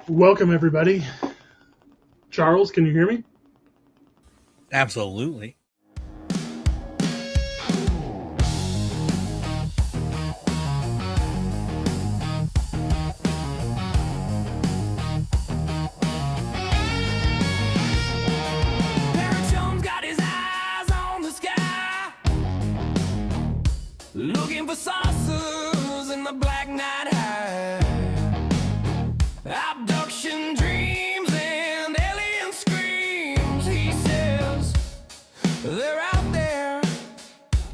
Welcome, everybody. Charles, can you hear me? Absolutely. Jones got his eyes on the sky, looking for saucers in the black night high. Abduction dreams and alien screams. He says they're out there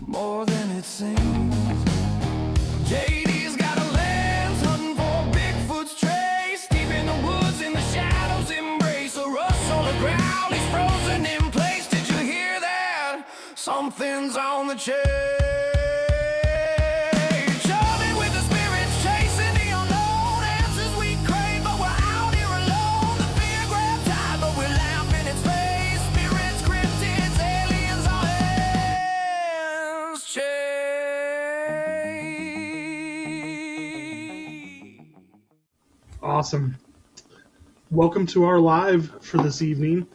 more than it seems. JD's got a lens hunting for Bigfoot's trace, deep in the woods, in the shadows, embrace a rush on the ground. He's frozen in place. Did you hear that? Something's on the chase. Chumming with the spirits, chasing the unknown. Answers we crave, but we're out here alone. The fear grabs high, but we're laughing in space. Spirits, cryptids, aliens, all hands chase. Awesome. Welcome to our live for this evening.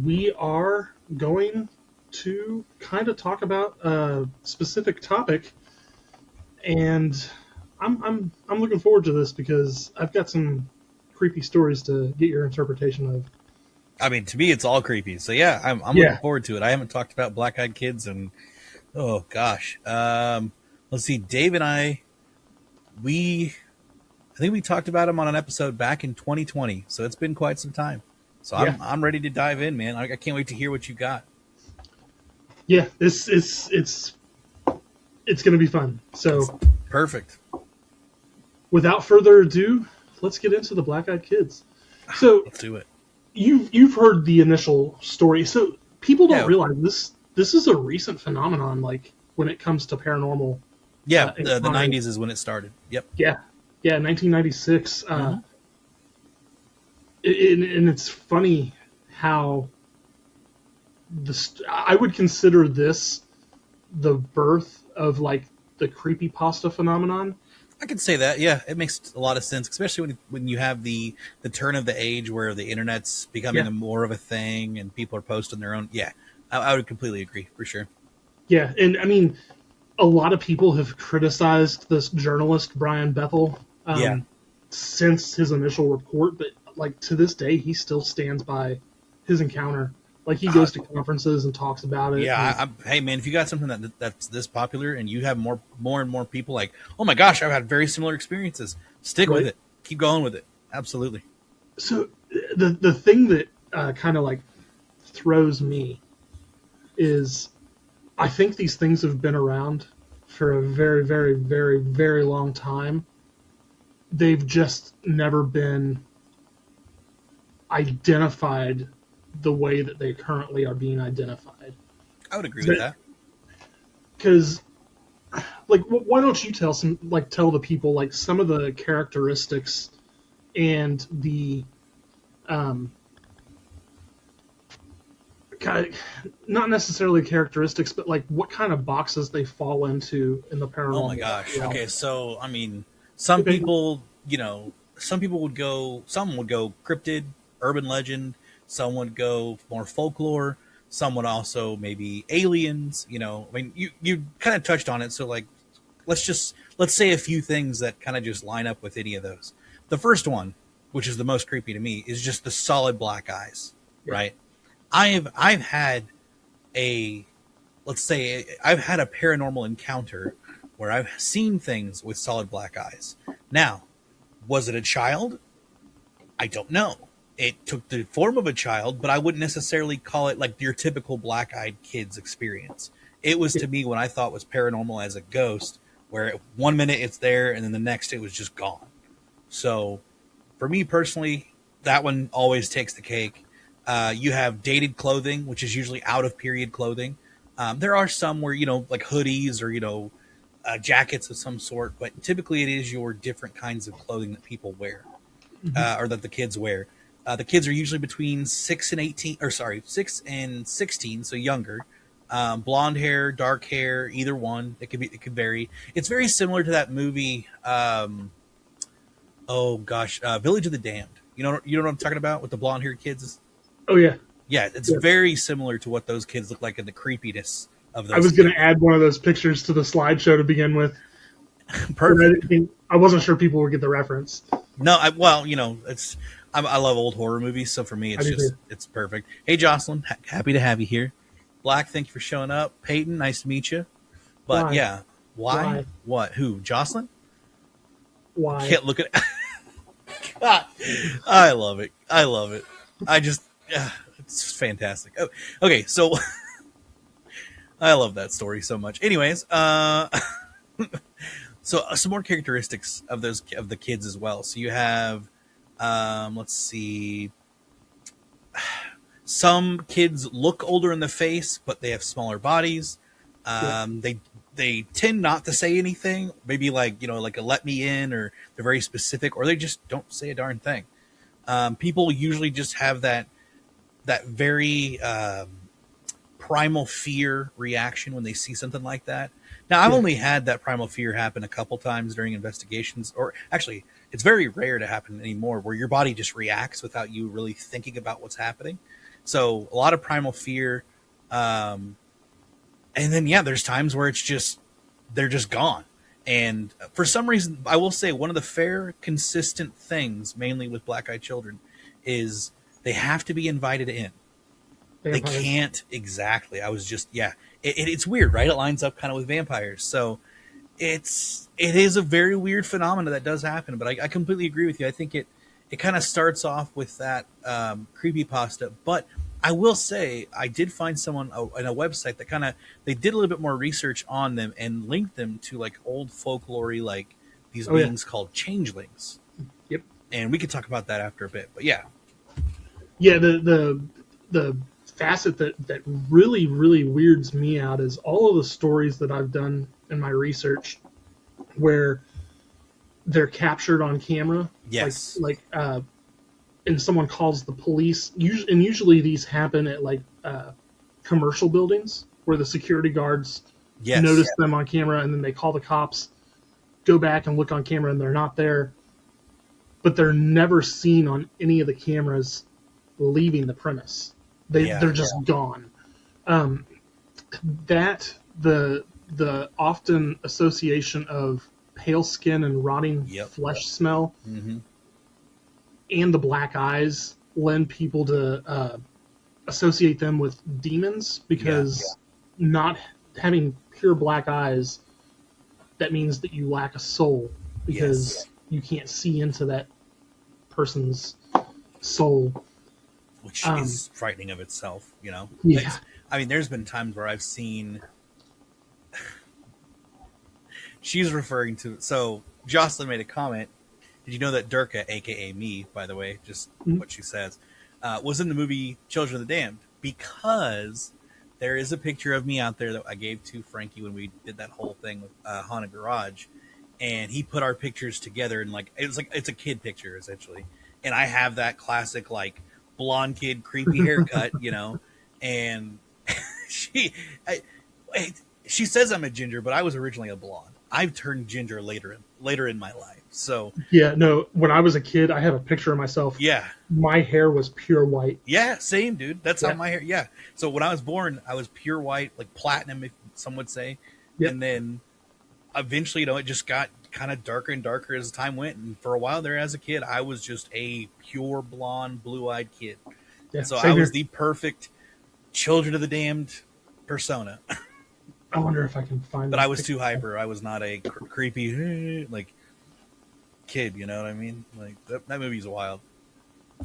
We are going to kind of talk about a specific topic, and I'm looking forward to this because I've got some creepy stories to get your interpretation of. I mean, to me, it's all creepy. So yeah, I'm Yeah. looking forward to it. I haven't talked about black-eyed kids, and oh gosh, let's see. Dave and I think we talked about them on an episode back in 2020. So it's been quite some time. So Yeah. I'm ready to dive in, man. I can't wait to hear what you got. Yeah, it's going to be fun. So Perfect. without further ado, let's get into the Black-Eyed Kids. So Let's do it. you've heard the initial story. So people don't Yeah. realize this is a recent phenomenon. Like when it comes to paranormal. Yeah, in the comedy. 90s is when it started. Yep. Yeah, 1996. Mhm. And it's funny how I would consider this the birth of like the creepypasta phenomenon. I could say that. Yeah, it makes a lot of sense, especially when you have the turn of the age where the internet's becoming Yeah. more of a thing and people are posting their own. Yeah, I would completely agree for sure. Yeah, and I mean, a lot of people have criticized this journalist Brian Bethel Yeah. since his initial report, but like to this day, he still stands by his encounter. Like he goes to conferences and talks about it. Yeah, hey man, if you got something that's this popular and you have more and more people like, oh my gosh, I've had very similar experiences. Stick with Right. it. Keep going with it. Absolutely. So the thing that kind of like throws me is I think these things have been around for a very, very, very, very long time. They've just never been identified the way that they currently are being identified. I would agree with that. Because, like, why don't you tell the people like some of the characteristics and the kind not necessarily characteristics, but like what kind of boxes they fall into in the paranormal. Oh my gosh. realm. Okay, so I mean, some Okay. people, some would go cryptid, urban legend, some would go more folklore, some would also maybe aliens, I mean, you kind of touched on it, so like let's say a few things that kind of just line up with any of those. The first one, which is the most creepy to me, is just the solid black eyes, Yeah. right? I've had let's say I've had a paranormal encounter where I've seen things with solid black eyes. Now, was it a child? I don't know. It took the form of a child, but I wouldn't necessarily call it like your typical black-eyed kids experience. It was to me what I thought was paranormal as a ghost, where 1 minute it's there and then the next it was just gone. So, for me personally, that one always takes the cake. You have dated clothing, which is usually out of period clothing. There are some where, like hoodies or, jackets of some sort, but typically it is your different kinds of clothing that people wear, or that the kids wear. The kids are usually between 6 and 16, so younger. Blonde hair, dark hair, either one. It could vary. It's very similar to that movie. Oh gosh, Village of the Damned. You know what I'm talking about with the blonde haired kids. Oh yeah. Yeah, it's Yeah. very similar to what those kids look like in the creepiness of I those was going kids. to add one of those pictures to the slideshow to begin with. Perfect. I wasn't sure people would get the reference. No, I love old horror movies, so for me, I do too. it's perfect. Hey, Jocelyn, happy to have you here. Black, thank you for showing up. Peyton, nice to meet you. But Why? yeah, why? Why? What? Who? Jocelyn? Why? Can't look at. God, I love it. I love it. I just, it's fantastic. Oh, okay, so I love that story so much. Anyways, so some more characteristics of the kids as well. So you have, let's see, some kids look older in the face, but they have smaller bodies. They tend not to say anything. Maybe like a let me in, or they're very specific, or they just don't say a darn thing. People usually just have that very primal fear reaction when they see something like that. Now, I've only had that primal fear happen a couple times during investigations, or actually, it's very rare to happen anymore, where your body just reacts without you really thinking about what's happening. So a lot of primal fear. And then, there's times where they're just gone. And for some reason, I will say one of the fair, consistent things, mainly with black-eyed children, is they have to be invited in. Vampires. They can't exactly. It's weird, right? It lines up kind of with vampires. So it is a very weird phenomenon that does happen. But I completely agree with you. I think it kind of starts off with that creepypasta. But I will say I did find someone on a website that they did a little bit more research on them and linked them to like old folklore, like these beings called changelings. Yep. And we could talk about that after a bit. But yeah. Yeah, the facet that really, really weirds me out is all of the stories that I've done in my research where they're captured on camera. Yes. And someone calls the police. Usually these happen at commercial buildings where the security guards notice them on camera, and then they call the cops, go back and look on camera, and they're not there. But they're never seen on any of the cameras leaving the premise. They're just gone. That the often association of pale skin and rotting flesh smell, and the black eyes lend people to associate them with demons, because not having pure black eyes, that means that you lack a soul, because you can't see into that person's soul. Which is frightening of itself, Yeah. There's been times where I've seen. She's referring to. So Jocelyn made a comment. Did you know that Durka, aka me, by the way, just what she says, was in the movie Children of the Damned? Because there is a picture of me out there that I gave to Frankie when we did that whole thing with Haunted Garage, and he put our pictures together, and it's a kid picture essentially, and I have that classic blonde kid creepy haircut, and she says I'm a ginger, but I was originally a blonde. I've turned ginger later in my life. So when I was a kid, I have a picture of myself. My hair was pure white. Same, dude. That's how my hair. So when I was born, I was pure white, like platinum, if some would say. And then eventually, it just got kind of darker and darker as time went. And for a while there, as a kid, I was just a pure blonde, blue-eyed kid. So I was the perfect Children of the Damned persona. I wonder if I can find. But I was too hyper. I was not a creepy kid. You know what I mean? That movie's wild.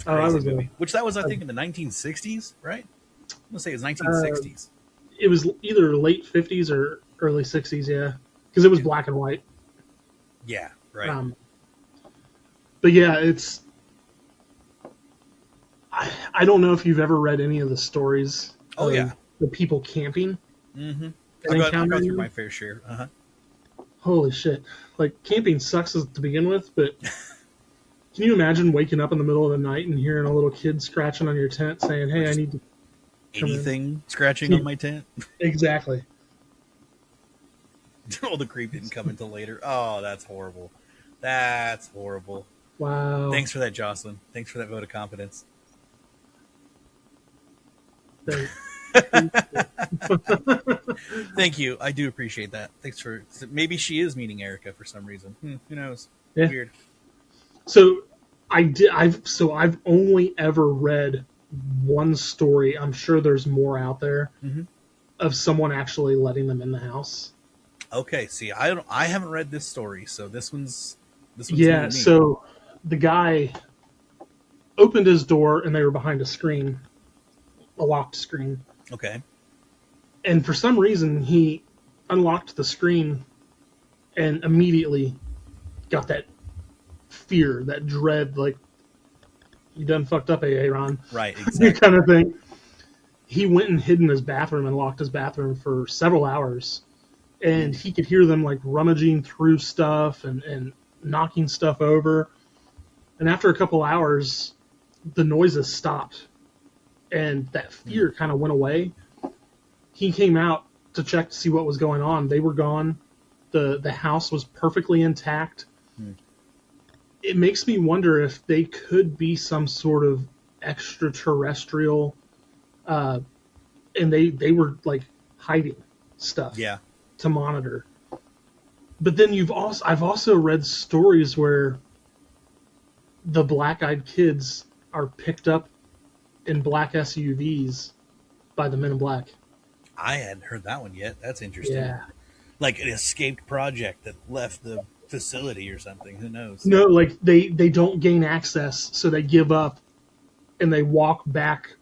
Crazy movie. Which that was, I think, in the 1960s, right? I'm gonna say it was 1960s. It was either late 50s or early 60s, because it was black and white. Yeah, right. But it's. I don't know if you've ever read any of the stories. The people camping. Mm-hmm. I've gone through my fair share. Holy shit! Camping sucks to begin with, but can you imagine waking up in the middle of the night and hearing a little kid scratching on your tent saying, "Hey, I need to." Anything scratching on my tent? Exactly. Oh, the creep didn't come until later. Oh, that's horrible. That's horrible. Wow. Thanks for that, Jocelyn. Thanks for that vote of confidence. Thank- Thank you. I do appreciate that. Thanks for. Maybe she is meaning Erica for some reason. Who knows? Yeah. Weird. So I've only ever read one story. I'm sure there's more out there Mhm. of someone actually letting them in the house. Okay. See, I haven't read this story, so this one's new Yeah, to me. so the guy opened his door and they were behind a screen, a locked screen. Okay. And for some reason he unlocked the screen and immediately got that fear, that dread, like, you done fucked up, Aaron. Right. Exactly. kind of thing. He went and hid in his bathroom and locked his bathroom for several hours. And he could hear them like rummaging through stuff and knocking stuff over. And after a couple hours, the noises stopped. And that fear kind of went away. He came out to check to see what was going on. They were gone. The house was perfectly intact. It makes me wonder if they could be some sort of extraterrestrial, and they were like hiding stuff Yeah. to monitor. But then I've also read stories where the black-eyed kids are picked up in black SUVs by the Men in Black. I hadn't heard that one yet. That's interesting. Yeah. Like an escaped project that left the facility or something. Who knows? No, like they don't gain access, so they give up and they walk back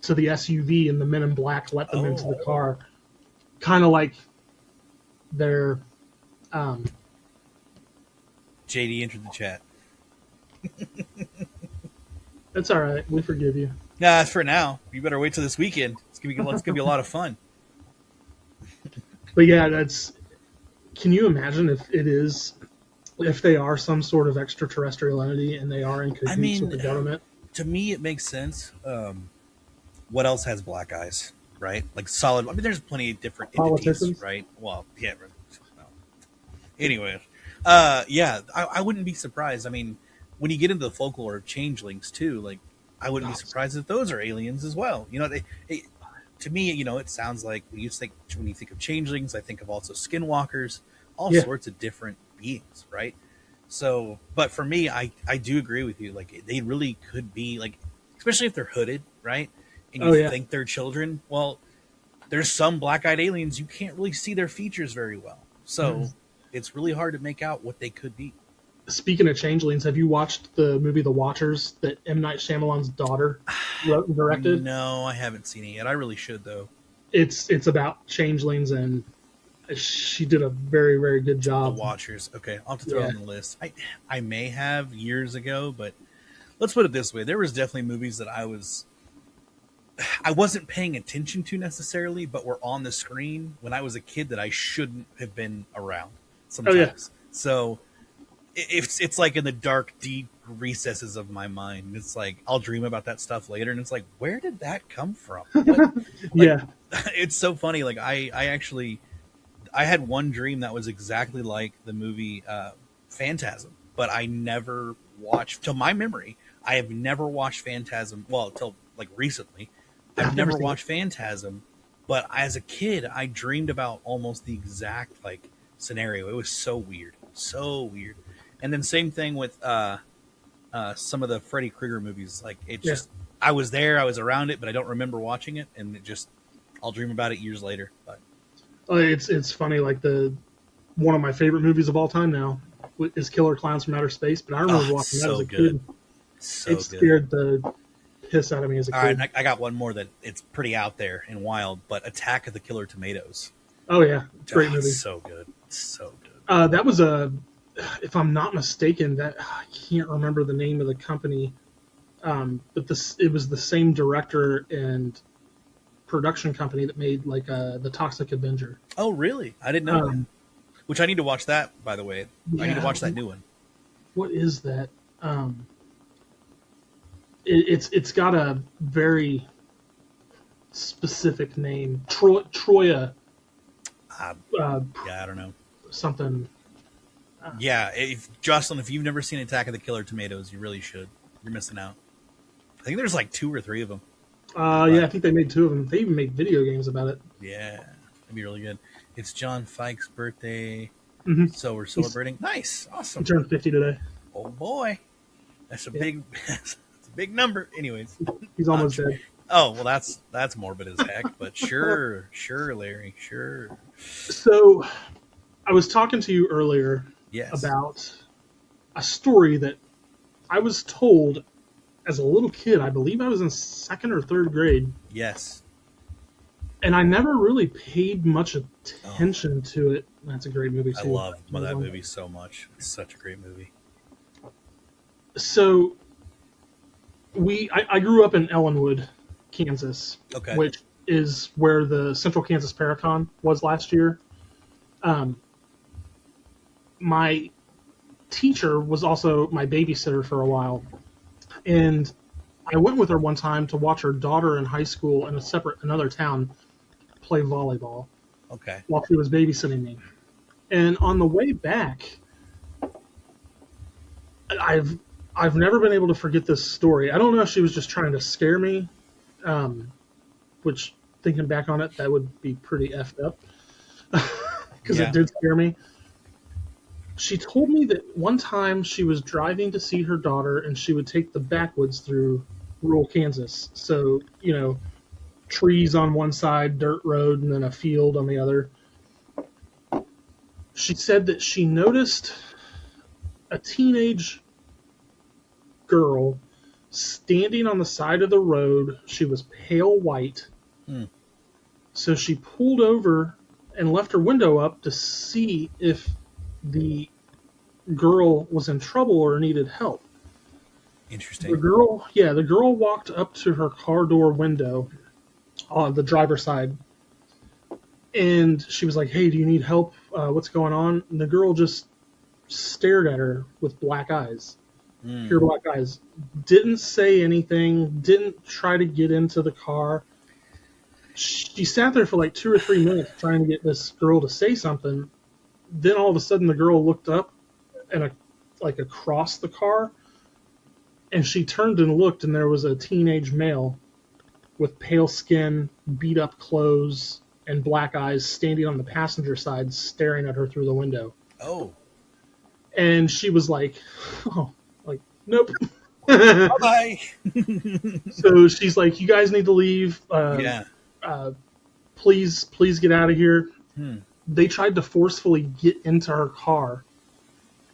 to the SUV and the Men in Black let them into the car. Kind of like they're JD entered the chat. that's all right. We forgive you. Nah, for now. You better wait till this weekend. It's gonna be a lot of fun. But yeah, that's. Can you imagine if they are some sort of extraterrestrial entity and they are in cahoots with the government? To me, it makes sense. What else has black eyes, right? Like solid. I mean, there's plenty of different entities, Politicians? right? Well, yeah. No. Anyway, yeah, I wouldn't be surprised. I mean, when you get into the folklore of changelings too, like I wouldn't be surprised if those are aliens as well. You know, to me, you know, it sounds like when you think of changelings, I think of also skinwalkers, all sorts of different beings, right? So, but for me, I do agree with you. Like they really could be like, especially if they're hooded, right? And you think they're children. Well, there's some black-eyed aliens you can't really see their features very well, so it's really hard to make out what they could be. Speaking of changelings, have you watched the movie The Watchers that M. Night Shyamalan's daughter wrote and directed? No, I haven't seen it yet. I really should, though. It's about changelings, and she did a very, very good job. The Watchers. Okay, I'll have to throw it on the list. I may have years ago, but let's put it this way. There was definitely movies that I wasn't paying attention to necessarily, but were on the screen when I was a kid that I shouldn't have been around sometimes. So it's like in the dark, deep recesses of my mind. It's like I'll dream about that stuff later, and it's like, where did that come from? It's so funny. Like I had one dream that was exactly like the movie Phantasm, but I never watched. To my memory, I have never watched Phantasm. Well, till like recently, I've never watched Phantasm. But as a kid, I dreamed about almost the exact like scenario. It was so weird, so weird. And then same thing with some of the Freddy Krueger movies. Like it just, I was there, I was around it, but I don't remember watching it, and I'll dream about it years later. But it's funny. Like one of my favorite movies of all time now is Killer Clowns from Outer Space. But I remember watching that as a kid. It scared the piss out of me as a kid. All right, I got one more that it's pretty out there and wild, but Attack of the Killer Tomatoes. Oh yeah, great movie. So good, so good. That was if I'm not mistaken, that I can't remember the name of the company, but it was the same director and production company that made like The Toxic Avenger. Oh really? I didn't know that. Which I need to watch that, by the way. I need to watch that new one. What is that? It's got a very specific name. Troya. Yeah, I don't know. Something. Yeah, if Jocelyn, if you've never seen Attack of the Killer Tomatoes, you really should. You're missing out. I think there's like 2 or 3 of them. Yeah, I think they made 2 of them. They even made video games about it. Yeah, that'd be really good. It's John Fike's birthday, Mm-hmm. so we're celebrating. Nice, He awesome. turned 50 today. Oh boy, that's a Yeah. big, that's a big number. Anyways, He's almost dead. oh well, that's morbid as heck. But sure, Larry, sure. So, I was talking to you earlier Yes. about a story that I was told as a little kid. I believe I was in 2nd or 3rd grade, Yes. and I never really paid much attention to it. That's a great movie I too. love that movie so much. It's such a great movie. So, I grew up in Ellenwood, Kansas, Okay. which is where the Central Kansas Paracon was last year. My teacher was also my babysitter for a while, and I went with her one time to watch her daughter in high school in another town play volleyball Okay. while she was babysitting me. And on the way back, I've never been able to forget this story. I don't know if she was just trying to scare me, which thinking back on it, that would be pretty effed up because Yeah. it did scare me. She told me that one time she was driving to see her daughter, and she would take the backwoods through rural Kansas. So, trees on one side, dirt road, and then a field on the other. She said that she noticed a teenage girl standing on the side of the road. She was pale white. Hmm. So she pulled over and left her window up to see if the girl was in trouble or needed help. Interesting. The girl walked up to her car door window on the driver's side, and she was like, "Hey, do you need help? What's going on?" And the girl just stared at her with black eyes, pure black eyes. Didn't say anything, didn't try to get into the car. She sat there for like 2 or 3 minutes trying to get this girl to say something. Then all of a sudden the girl looked up and across the car, and she turned and looked, and there was a teenage male with pale skin, beat up clothes, and black eyes standing on the passenger side staring at her through the window. Oh. And she was like, "Oh, like, nope." Bye. So she's like, "You guys need to leave. Yeah. Please get out of here." Hmm. They tried to forcefully get into her car,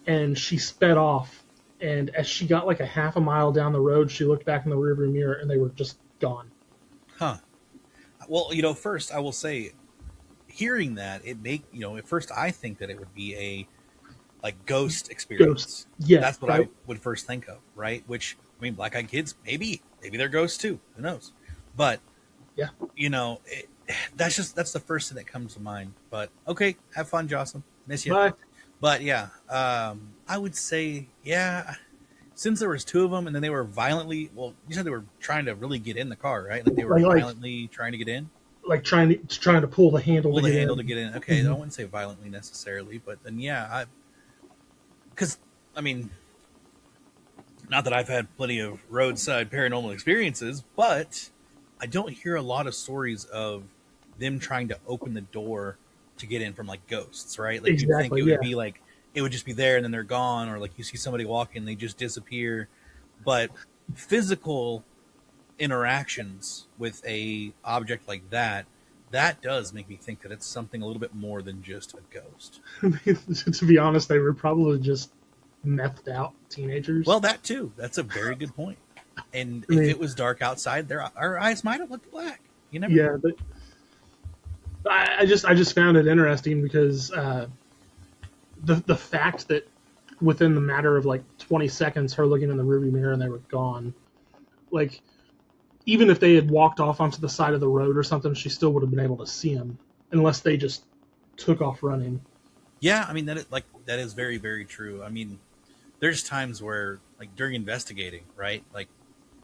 and she sped off. And as she got like a half a mile down the road, she looked back in the rearview mirror, and they were just gone. Huh. Well, first I will say, hearing that, at first I think that it would be a like ghost experience. Ghost. Yeah, That's what right. I would first think of, right? Which, I mean, Black Eyed Kids, maybe they're ghosts too. Who knows? But Yeah. that's the first thing that comes to mind. But okay, have fun, Jocelyn. Miss you. Bye. But yeah, I would say, yeah, since there was 2 of them, and then they were violently. Well, you said they were trying to really get in the car, right? Like they were Like- violently trying to get in. Like trying to pull the handle Pull to the get handle in. to get in. Okay, Mhm. I wouldn't say violently necessarily, but then yeah, because I mean, not that I've had plenty of roadside paranormal experiences, but I don't hear a lot of stories of them trying to open the door to get in from like ghosts, right? Like you think Exactly, it would yeah. be like it would just be there and then they're gone, or like you see somebody walking, they just disappear. But physical interactions with a object like that does make me think that it's something a little bit more than just a ghost. To be honest, they were probably just methed out teenagers. Well, that too. That's a very good point. And I mean- if it was dark outside, our eyes might have looked black. You never yeah, but I just found it interesting because the fact that within the matter of like 20 seconds, her looking in the rearview mirror and they were gone. Like, even if they had walked off onto the side of the road or something, she still would have been able to see them, unless they just took off running. Yeah, I mean that is very, very true. I mean, there's times where like during investigating, right? Like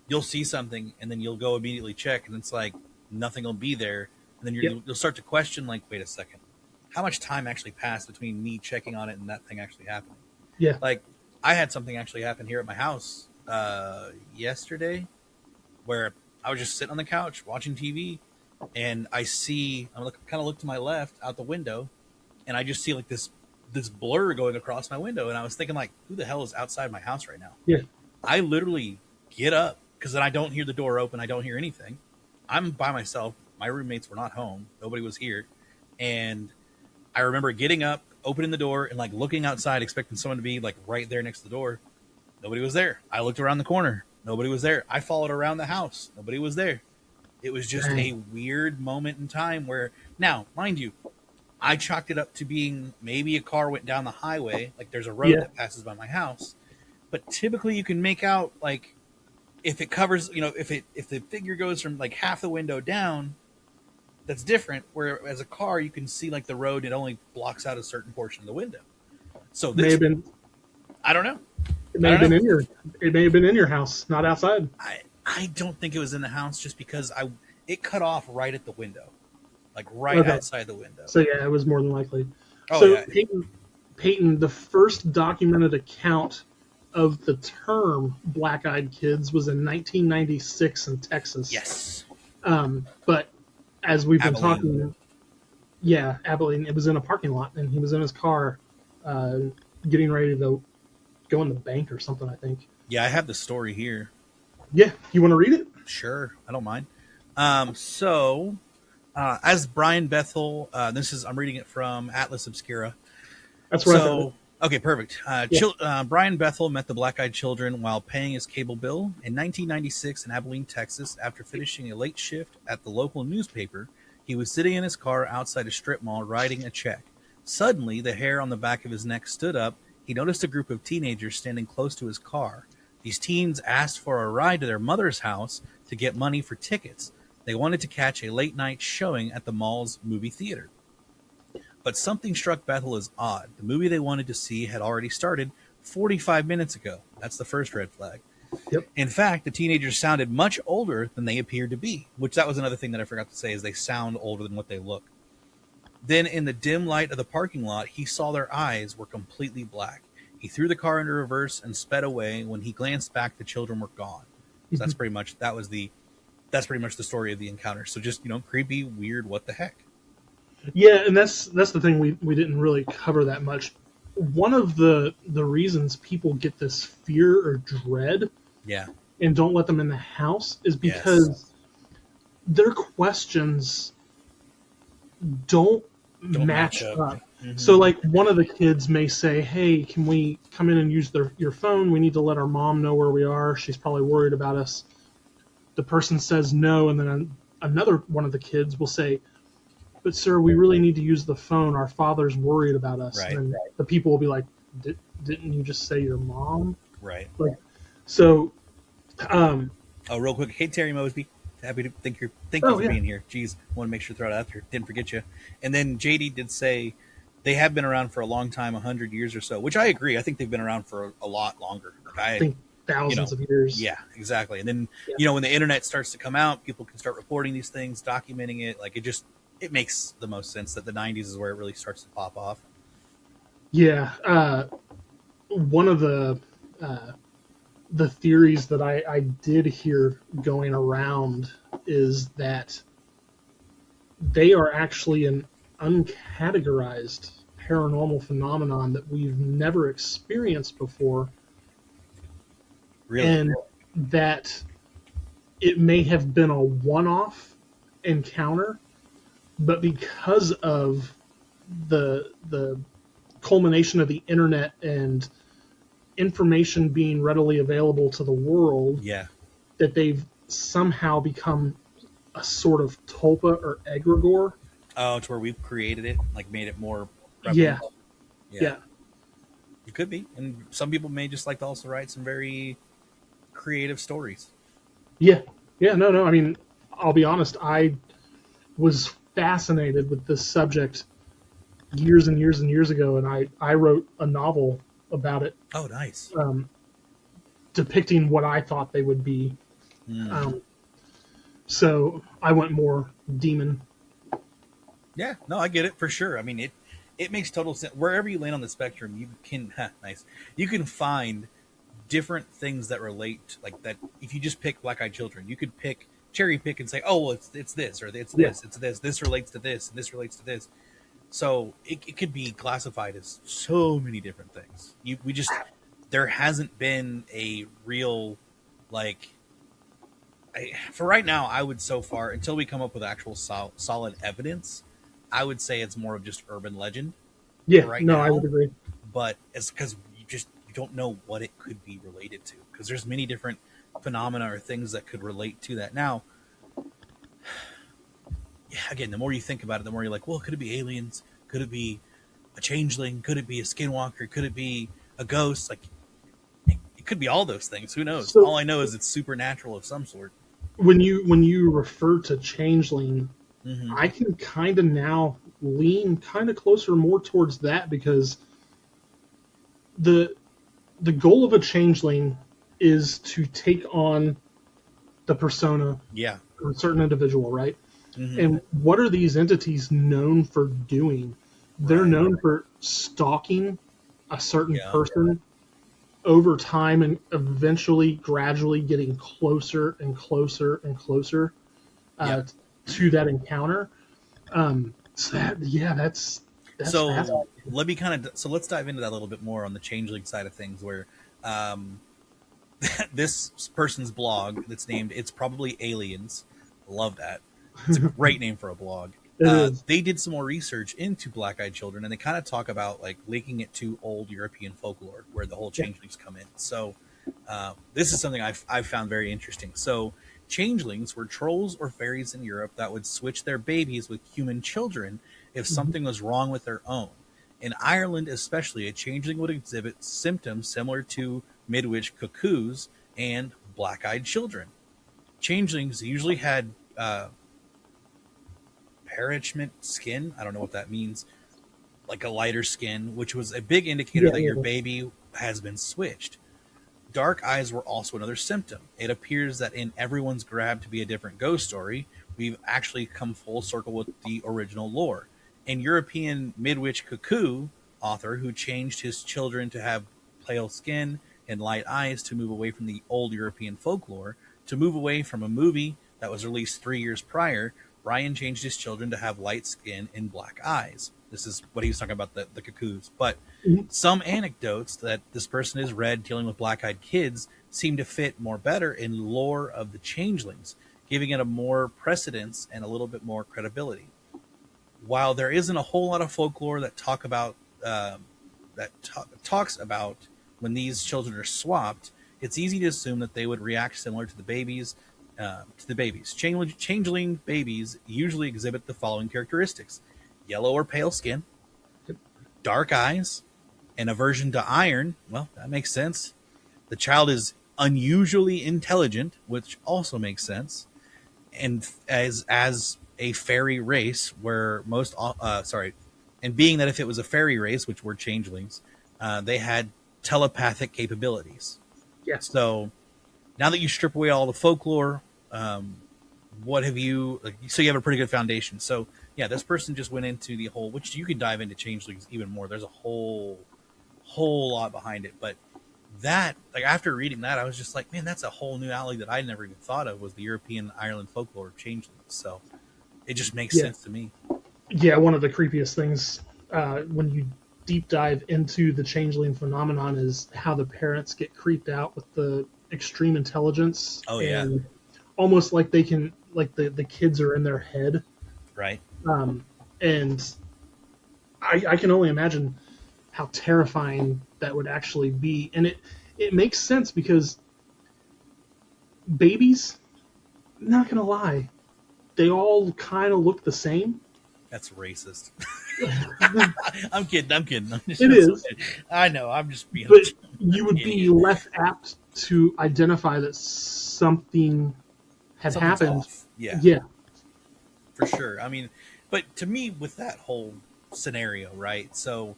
you'll see something and then you'll go immediately check and it's like nothing will be there, and then Yep. you'll start to question like, wait a second, how much time actually passed between me checking on it and that thing actually happening. Yeah. Like, I had something actually happen here at my house yesterday, where I was just sitting on the couch watching TV, and I kind of look to my left out the window, and I just see like this blur going across my window, and I was thinking like, who the hell is outside my house right now? Yeah. I literally get up because then I don't hear the door open, I don't hear anything. I'm by myself. My roommates were not home. Nobody was here, and I remember getting up, opening the door, and like looking outside, expecting someone to be like right there next to the door. Nobody was there. I looked around the corner. Nobody was there. I followed around the house. Nobody was there. It was just a weird moment in time where, now, mind you, I chalked it up to being maybe a car went down the highway, like there's a road that passes by my house. But typically you can make out, like, if it covers, if the figure goes from like half the window down, that's different. Where as a car, you can see like the road, it only blocks out a certain portion of the window. So this, may have been, I don't know. it may have been in your house, not outside. I don't think it was in the house, just because it cut off right at the window, like right outside the window. So yeah, it was more than likely. Oh, so yeah. Peyton, the first documented account of the term black-eyed kids was in 1996 in Texas. Yes. But as we've been Abilene. talking, Abilene, it was in a parking lot, and he was in his car getting ready to go in the bank or something, I think. Yeah, I have the story here. Yeah, you want to read it? Sure, I don't mind. As Brian Bethel, I'm reading it from Atlas Obscura. That's right. Okay, perfect. Brian Bethel met the black-eyed children while paying his cable bill in 1996 in Abilene, Texas. After finishing a late shift at the local newspaper, he was sitting in his car outside a strip mall writing a check. Suddenly, the hair on the back of his neck stood up. He noticed a group of teenagers standing close to his car. These teens asked for a ride to their mother's house to get money for tickets. They wanted to catch a late-night showing at the mall's movie theater. But something struck Bethel as odd. The movie they wanted to see had already started 45 minutes ago. That's the first red flag. Yep. In fact, the teenagers sounded much older than they appeared to be, which that was another thing that I forgot to say, is they sound older than what they look. Then in the dim light of the parking lot, he saw their eyes were completely black. He threw the car into reverse and sped away. When he glanced back, the children were gone. So that's pretty much the story of the encounter. So just, creepy, weird, what the heck. Yeah, and that's the thing we didn't really cover that much. One of the reasons people get this fear or dread, and don't let them in the house, is because their questions don't match up. Mm-hmm. So, like, one of the kids may say, "Hey, can we come in and use your phone? We need to let our mom know where we are. She's probably worried about us." The person says no, and then another one of the kids will say, "But sir, we really need to use the phone. Our father's worried about us." Right. And the people will be like, "Didn't you just say your mom?" Right. Like, so. Real quick, hey Terry Mosby, happy to thank you for being here. Jeez, want to make sure to throw it out there. Didn't forget you. And then JD did say they have been around for a long time, 100 years or so, which I agree. I think they've been around for a lot longer. I think thousands of years. Yeah, exactly. And then when the internet starts to come out, people can start reporting these things, documenting it. Like, it makes the most sense that the 90s is where it really starts to pop off. Yeah. One of the theories that I did hear going around is that they are actually an uncategorized paranormal phenomenon that we've never experienced before. Really? And that it may have been a one-off encounter, but because of the culmination of the internet and information being readily available to the world, that they've somehow become a sort of tulpa or egregore. Oh, to where we've created it, like made it more prevalent. Yeah. It could be. And some people may just like to also write some very creative stories. Yeah. No. I mean, I'll be honest. I was fascinated with this subject years and years and years ago, and I wrote a novel about it. Oh, nice. Depicting what I thought they would be. So I went more demon. Yeah, no, I get it for sure. I mean, it makes total sense. Wherever you land on the spectrum, you can nice. You can find different things that relate, like that. If you just pick black-eyed children, you could pick cherry pick and say, oh, well, it's this or it's Yeah. this, it's this. This relates to this, and this relates to this. So it could be classified as so many different things. We just there hasn't been a real like. For right now, I would so far until we come up with actual solid evidence, I would say it's more of just urban legend Yeah, right no, now. I would agree. But it's because you don't know what it could be related to, because there's many different phenomena or things that could relate to that. Now, yeah, again, the more you think about it, the more you're like, well, could it be aliens? Could it be a changeling? Could it be a skinwalker? Could it be a ghost? Like, it could be all those things. Who knows? So All I know is it's supernatural of some sort. when you refer to changeling, Mm-hmm. I can kind of now lean kind of closer more towards that, because the the goal of a changeling is to take on the persona Yeah. of a certain individual, right? Mm-hmm. And what are these entities known for doing? They're Right. known for stalking a certain Yeah. person over time and eventually, gradually getting closer and closer and closer Yep. to that encounter. So that, yeah, that's So fascinating. let me let's dive into that a little bit more on the changeling side of things, where um, this person's blog that's named "It's Probably Aliens." Love that. It's a great name for a blog. It is. They did some more research into black-eyed children, and they kind of talk about like linking it to old European folklore, where the whole Yeah. changelings come in. So this is something I've found very interesting. So changelings were trolls or fairies in Europe that would switch their babies with human children if something was wrong with their own. In Ireland, especially, a changeling would exhibit symptoms similar to midwich cuckoos and black-eyed children. Changelings usually had parchment skin. I don't know what that means. Like a lighter skin, which was a big indicator Yeah, that your yeah. baby has been switched. Dark eyes were also another symptom. It appears that in Everyone's Grab to Be a Different Ghost Story, we've actually come full circle with the original lore. An European Midwich Cuckoo author who changed his children to have pale skin and light eyes to move away from the old European folklore, to move away from a movie that was released 3 years prior. Ryan changed his children to have light skin and black eyes. This is what he was talking about, the cuckoos. But Mhm. some anecdotes that this person has read dealing with black-eyed kids seem to fit more better in lore of the changelings, giving it a more precedence and a little bit more credibility. While there isn't a whole lot of folklore that talks about when these children are swapped, it's easy to assume that they would react similar to the babies. Changeling babies usually exhibit the following characteristics: yellow or pale skin, dark eyes, an aversion to iron. Well, that makes sense. The child is unusually intelligent, which also makes sense. And as a fairy race, where and being that if it was a fairy race, which were changelings, they had telepathic capabilities. Yeah. So now that you strip away all the folklore, what have you? So you have a pretty good foundation. So yeah, this person just went into the whole, which you could dive into changelings even more. There's a whole lot behind it, but that, like, after reading that, I was just like, man, that's a whole new alley that I never even thought of, was the European Ireland folklore of changelings. So it just makes Yeah. sense to me. Yeah, one of the creepiest things when you deep dive into the changeling phenomenon is how the parents get creeped out with the extreme intelligence. Oh, yeah. And almost like they can, like the kids are in their head. Right. And I can only imagine how terrifying that would actually be. And it makes sense, because babies, not going to lie, they all kind of look the same. That's racist. I'm kidding. I'm just, It is. I know. I'm just being. But you would be idiot. less apt to identify that something had Something's happened. off. Yeah, Yeah. for sure. I mean, but to me, with that whole scenario, right? So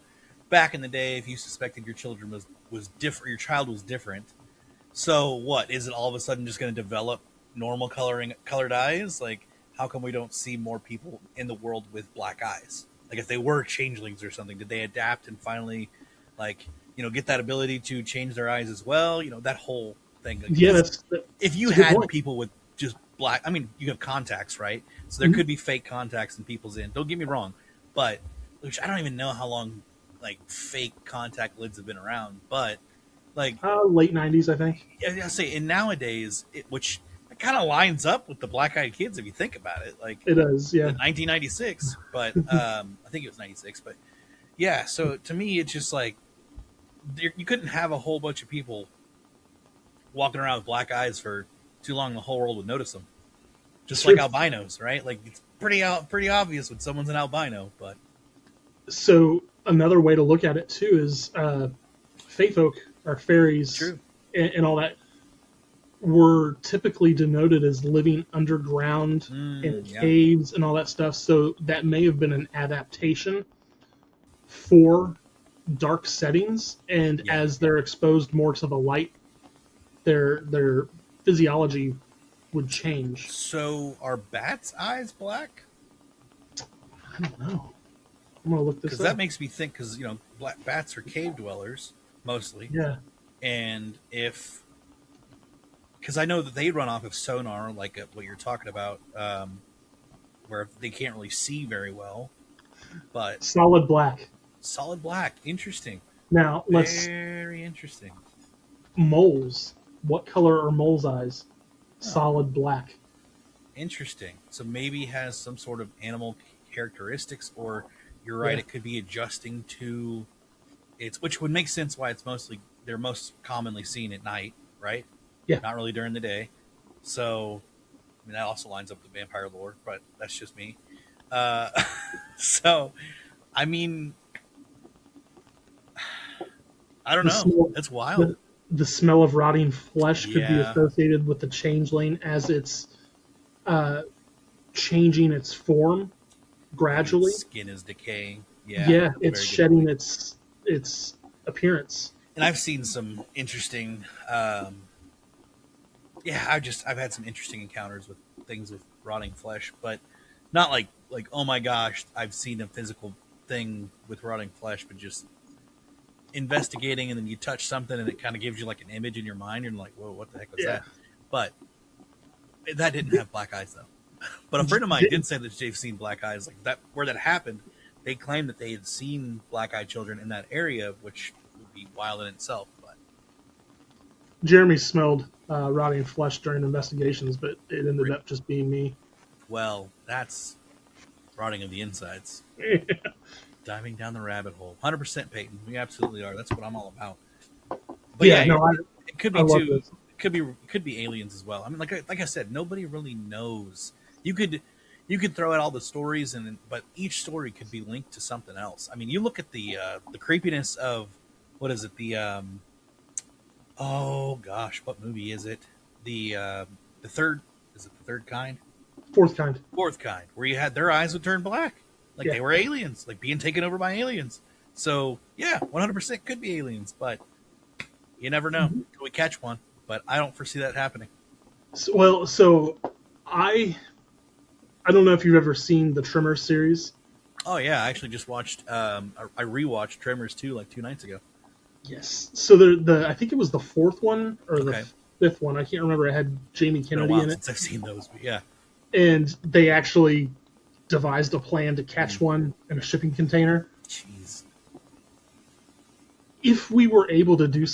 back in the day, if you suspected your children was different, your child was different. So what, is it all of a sudden just going to develop normal colored eyes? Like, how come we don't see more people in the world with black eyes? Like if they were changelings or something, did they adapt and finally, like, get that ability to change their eyes as well? That whole thing. Like, Yeah, because that's if you a good had point. people with just black, I mean, you have contacts, right? So there Mhm. could be fake contacts in people's in. Don't get me wrong, but which I don't even know how long like fake contact lids have been around, but like Late '90s, I think. I say, and nowadays, which kind of lines up with the Black Eyed Kids if you think about it. Like It is, yeah. 1996, but I think it was 96. But yeah, so to me, it's just like you couldn't have a whole bunch of people walking around with black eyes for too long. The whole world would notice them, just Sure. like albinos, right? Like it's pretty obvious when someone's an albino. But So another way to look at it too is fae folk or fairies true, and all that were typically denoted as living underground in yeah. caves and all that stuff. So that may have been an adaptation for dark settings. And Yeah. as they're exposed more to the light, their physiology would change. So are bats' eyes black? I don't know. I'm gonna look this Because up. that makes me think. Because black bats are cave dwellers mostly. Yeah. And because I know that they run off of sonar, like what you're talking about, where they can't really see very well, but Solid black. solid black, interesting, Now let's very interesting. moles. What color are moles' eyes? Solid black. Interesting. So maybe has some sort of animal characteristics, or you're right, Yeah. it could be adjusting to which would make sense why they're most commonly seen at night, right? Yeah. Not really during the day. So, I mean, that also lines up with vampire lore, but that's just me. Uh, so, I mean, I don't The know. smell- That's wild. The smell of rotting flesh could be Yeah. associated with the changeling as it's changing its form gradually. Skin is decaying. Yeah. Yeah, that's a it's very good shedding point. its appearance. And I've seen some interesting. I've had some interesting encounters with things with rotting flesh, but not like oh my gosh, I've seen a physical thing with rotting flesh, but just investigating, and then you touch something, and it kind of gives you like an image in your mind, and you're like, whoa, what the heck was Yeah. that? But that didn't have black eyes though. But a friend of mine did say that they've seen black eyes, like that where that happened. They claimed that they had seen black-eyed children in that area, which would be wild in itself. But Jeremy smelled rotting flesh during investigations, but it ended up just being me. well, that's rotting of the insides. Diving down the rabbit hole. 100% Peyton. We absolutely are. That's what I'm all about. But Yeah, no, it could I be love too. this. It could be aliens as well. I mean, like I said, nobody really knows. You could throw out all the stories, but each story could be linked to something else. I mean, you look at the creepiness of what is it? Oh gosh, what movie is it? The third, is it the third kind? Fourth kind. Fourth kind, where you had their eyes would turn black, like Yeah. they were aliens, like being taken over by aliens. So yeah, 100% could be aliens, but you never know until we catch one. But I don't foresee that happening. So I don't know if you've ever seen the Tremors series. Oh yeah, I actually just watched. I rewatched Tremors 2 like 2 nights ago. Yes. So I think it was the fourth one or Okay. the fifth one. I can't remember. It had Jamie It's been a Kennedy while in it, since I've seen those, but yeah. and they actually devised a plan to catch one in a shipping container. Jeez. If we were able to do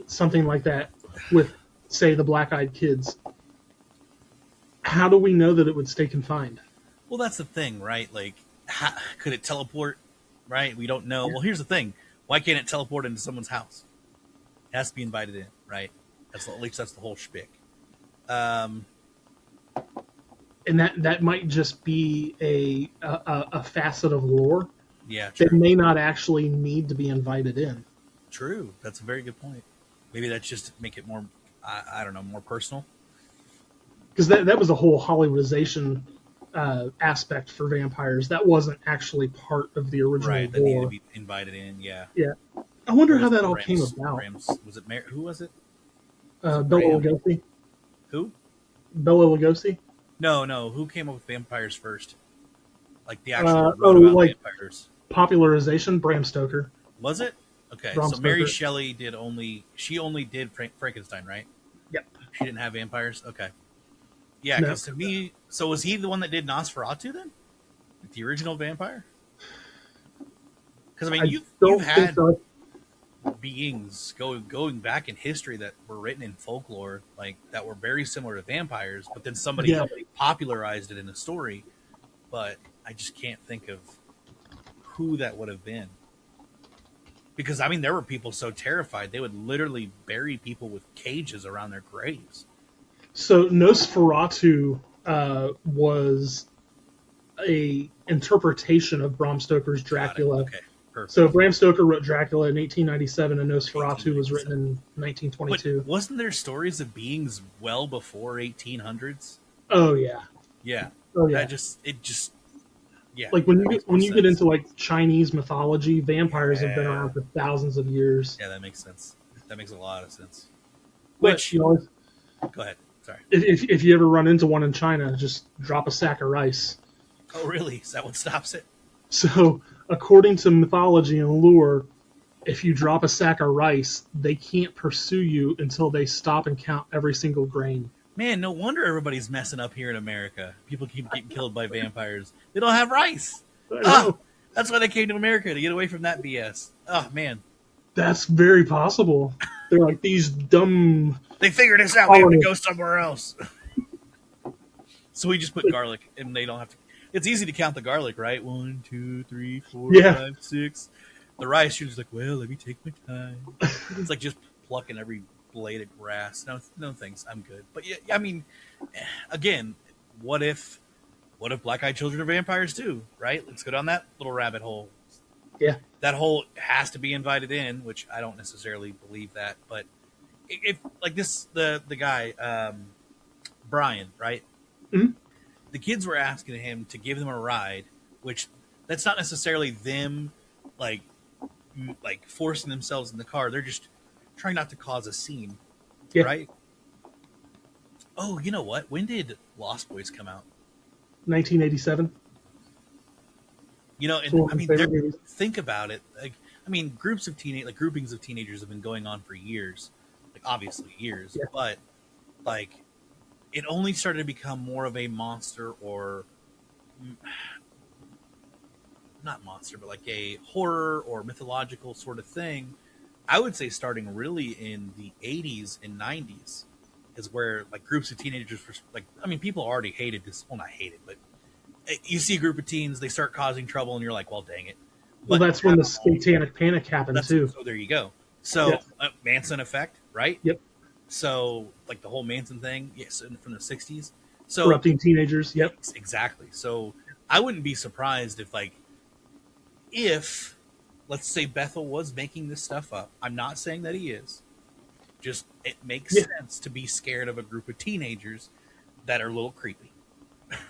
something like that with, say, the Black-Eyed Kids, how do we know that it would stay confined? Well, that's the thing, right? Like, could it teleport? Right? We don't know. Well, here's the thing: why can't it teleport into someone's house? It has to be invited in, right? At least that's the whole shtick. And that might just be a facet of lore Yeah, that true. may not actually need to be invited in. True. That's a very good point. Maybe that's just to make it more, I don't know, more personal. Because that was a whole Hollywoodization aspect for vampires. That wasn't actually part of the original Right. That needed to lore. be invited in. Yeah. Yeah. I wonder how that all Rams- came about. Rams, was it who was it? Bella Ram? Lugosi? Who? Bella Lugosi? No. Who came up with vampires first? Like the actual one wrote about like vampires. popularization, Bram Stoker. Was it? Okay, Bram so Mary Stoker. Shelley only did Frankenstein, right? Yep. She didn't have vampires. Okay, yeah, No. because to me, so was he the one that did Nosferatu then, like the original vampire? Because I mean, I you've don't think had so. beings going back in history that were written in folklore, like that were very similar to vampires, but then somebody Yeah. popularized it in a story. But I just can't think of who that would have been. Because I mean, there were people so terrified they would literally bury people with cages around their graves. So Nosferatu was a interpretation of Bram Stoker's Got it. Dracula. Okay, perfect. So Bram Stoker wrote Dracula in 1897, and Nosferatu was 1897. written in But 1922. wasn't there stories of beings well before 1800s? Oh yeah, Yeah. oh yeah. Yeah. Like when that you makes get when more you get sense. into like Chinese mythology, vampires have been Yeah. around for thousands of years. Yeah, that makes sense. That makes a lot of sense. But, Which, you know, go ahead. Sorry. if you ever run into one in China, just drop a sack of rice. Oh, really? Is that what stops it? So, according to mythology and lore, if you drop a sack of rice, they can't pursue you until they stop and count every single grain. Man, no wonder everybody's messing up here in America. People keep getting killed by vampires. They don't have rice. I Oh, know. that's why they came to America, to get away from that BS. Oh, man. That's very possible. They're like these dumb. They figured this out. We have to Colonists. go somewhere else. So we just put garlic, and they don't have to. It's easy to count the garlic, right? 1, 2, 3, 4, Yeah. 5, 6. The rice, you're just like, well, let me take my time. It's like just plucking every blade of grass. No thanks. I'm good. But yeah, I mean, again, what if black-eyed children are vampires too, right? Let's go down that little rabbit hole. Yeah. That hole has to be invited in, which I don't necessarily believe that, but if like this, the guy, Brian, right? Mhm. The kids were asking him to give them a ride, which that's not necessarily them like forcing themselves in the car. They're just trying not to cause a scene, Yeah. right? Oh, you know what? When did Lost Boys come out? 1987. You know, It's one and of I my mean, favorite movies. think about it. Like, I mean, groupings of teenagers have been going on for years, like obviously years, Yeah. but like it only started to become more of a monster or not monster, but like a horror or mythological sort of thing. I would say starting really in the 80s and 90s is where like groups of teenagers were like, I mean, people already hated this. Well, not hated, but you see a group of teens, they start causing trouble, and you're like, well, dang it. Well, But that's when the Satanic Panic happened too. so there you go. So Yeah. Manson effect, right? Yep. So like the whole Manson thing, yes, from the 60s. So Corrupting teenagers. Yep. exactly. So I wouldn't be surprised if let's say Bethel was making this stuff up. I'm not saying that he is. Just it makes Yeah. sense to be scared of a group of teenagers that are a little creepy.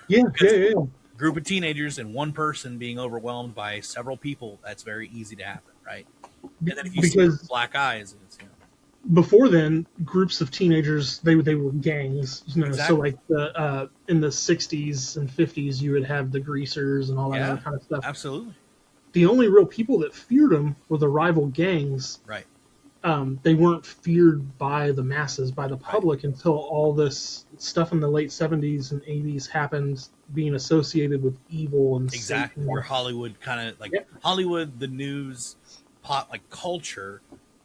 Yeah. Yeah. Group of teenagers and one person being overwhelmed by several people, that's very easy to happen, right? And then if you see Because black eyes, it's, before then, groups of teenagers they were gangs. You know, Exactly. so like the in the 60s and 50s, you would have the greasers and all that Yeah. other kind of stuff. absolutely The only real people that feared them were the rival gangs. right. They weren't feared by the masses, by the public, until all this stuff in the late 70s and 80s happened, being associated with evil and Exactly. Satan. Where Hollywood kind of like Yep. Hollywood, the news, pop like culture,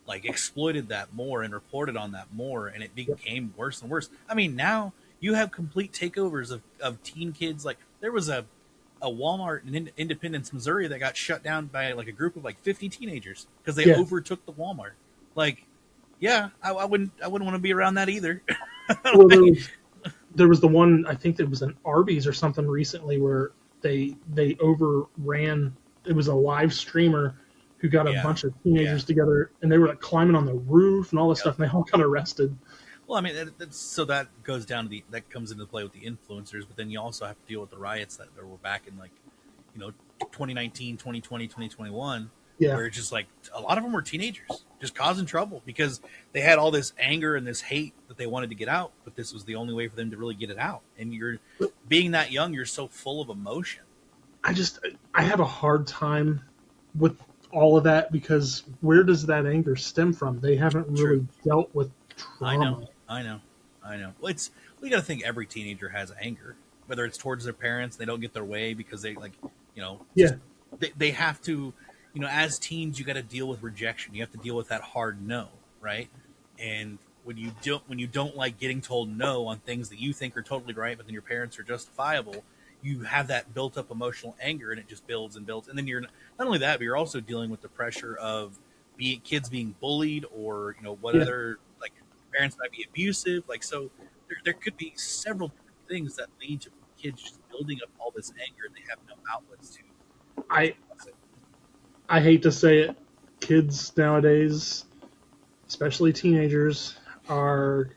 like exploited that more and reported on that more, and it became worse and worse. I mean, now you have complete takeovers of teen kids. Like there was a Walmart in Independence, Missouri, that got shut down by like a group of like 50 teenagers because they Yeah. overtook the Walmart. Like, yeah, I wouldn't want to be around that either. Well, there was the one, I think it was an Arby's or something recently, where they overran. It was a live streamer who got a Yeah. bunch of teenagers together, and they were like climbing on the roof and all this stuff, and they all got arrested. Well, I mean, so that goes down to that comes into play with the influencers, but then you also have to deal with the riots that were back in 2019, 2020, 2021, Yeah. where it's just like a lot of them were teenagers just causing trouble because they had all this anger and this hate that they wanted to get out, but this was the only way for them to really get it out. And you're being that young, you're so full of emotion. I have a hard time with all of that because where does that anger stem from? They haven't True. really dealt with I know. trauma. I know. I know. Well, we got to think every teenager has anger, whether it's towards their parents, they don't get their way because they Yeah, they have to, as teens, you got to deal with rejection. You have to deal with that hard no, right? And when you don't like getting told no on things that you think are totally right, but then your parents are justifiable, you have that built up emotional anger, and it just builds and builds. And then you're not only that, but you're also dealing with the pressure of kids being bullied, or what yeah. other, like, parents might be abusive. Like, so there could be several different things that lead to kids just building up all this anger, and they have no outlets to I express it. I hate to say it, kids nowadays, especially teenagers, are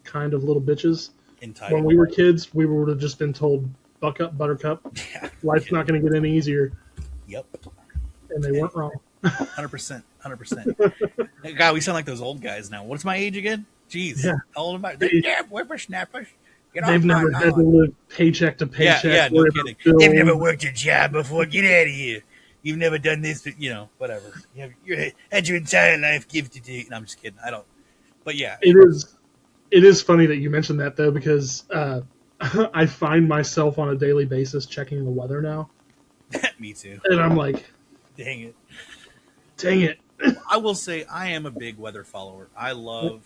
kind of little bitches. When Entitled. we were kids, we would have just been told, "Buck up, Buttercup. Yeah. Life's not going to get any easier," Yep. and they weren't wrong. 100%. 100%. God, we sound like those old guys now. What's my age again? Jeez. Yeah, How old am I? they, Yeah, whippersnappers. Get they've off my never had to lawn. live paycheck to Yeah, paycheck. yeah, no Worry kidding. about They've never bills. worked a job before. Get out of here. You've never done this, whatever. You had your entire life gifted to you. No, I'm just kidding. I don't. But yeah, It is funny that you mentioned that though, because I find myself on a daily basis checking the weather now, me too. and I'm like, Dang it. dang it. I will say I am a big weather follower. I love,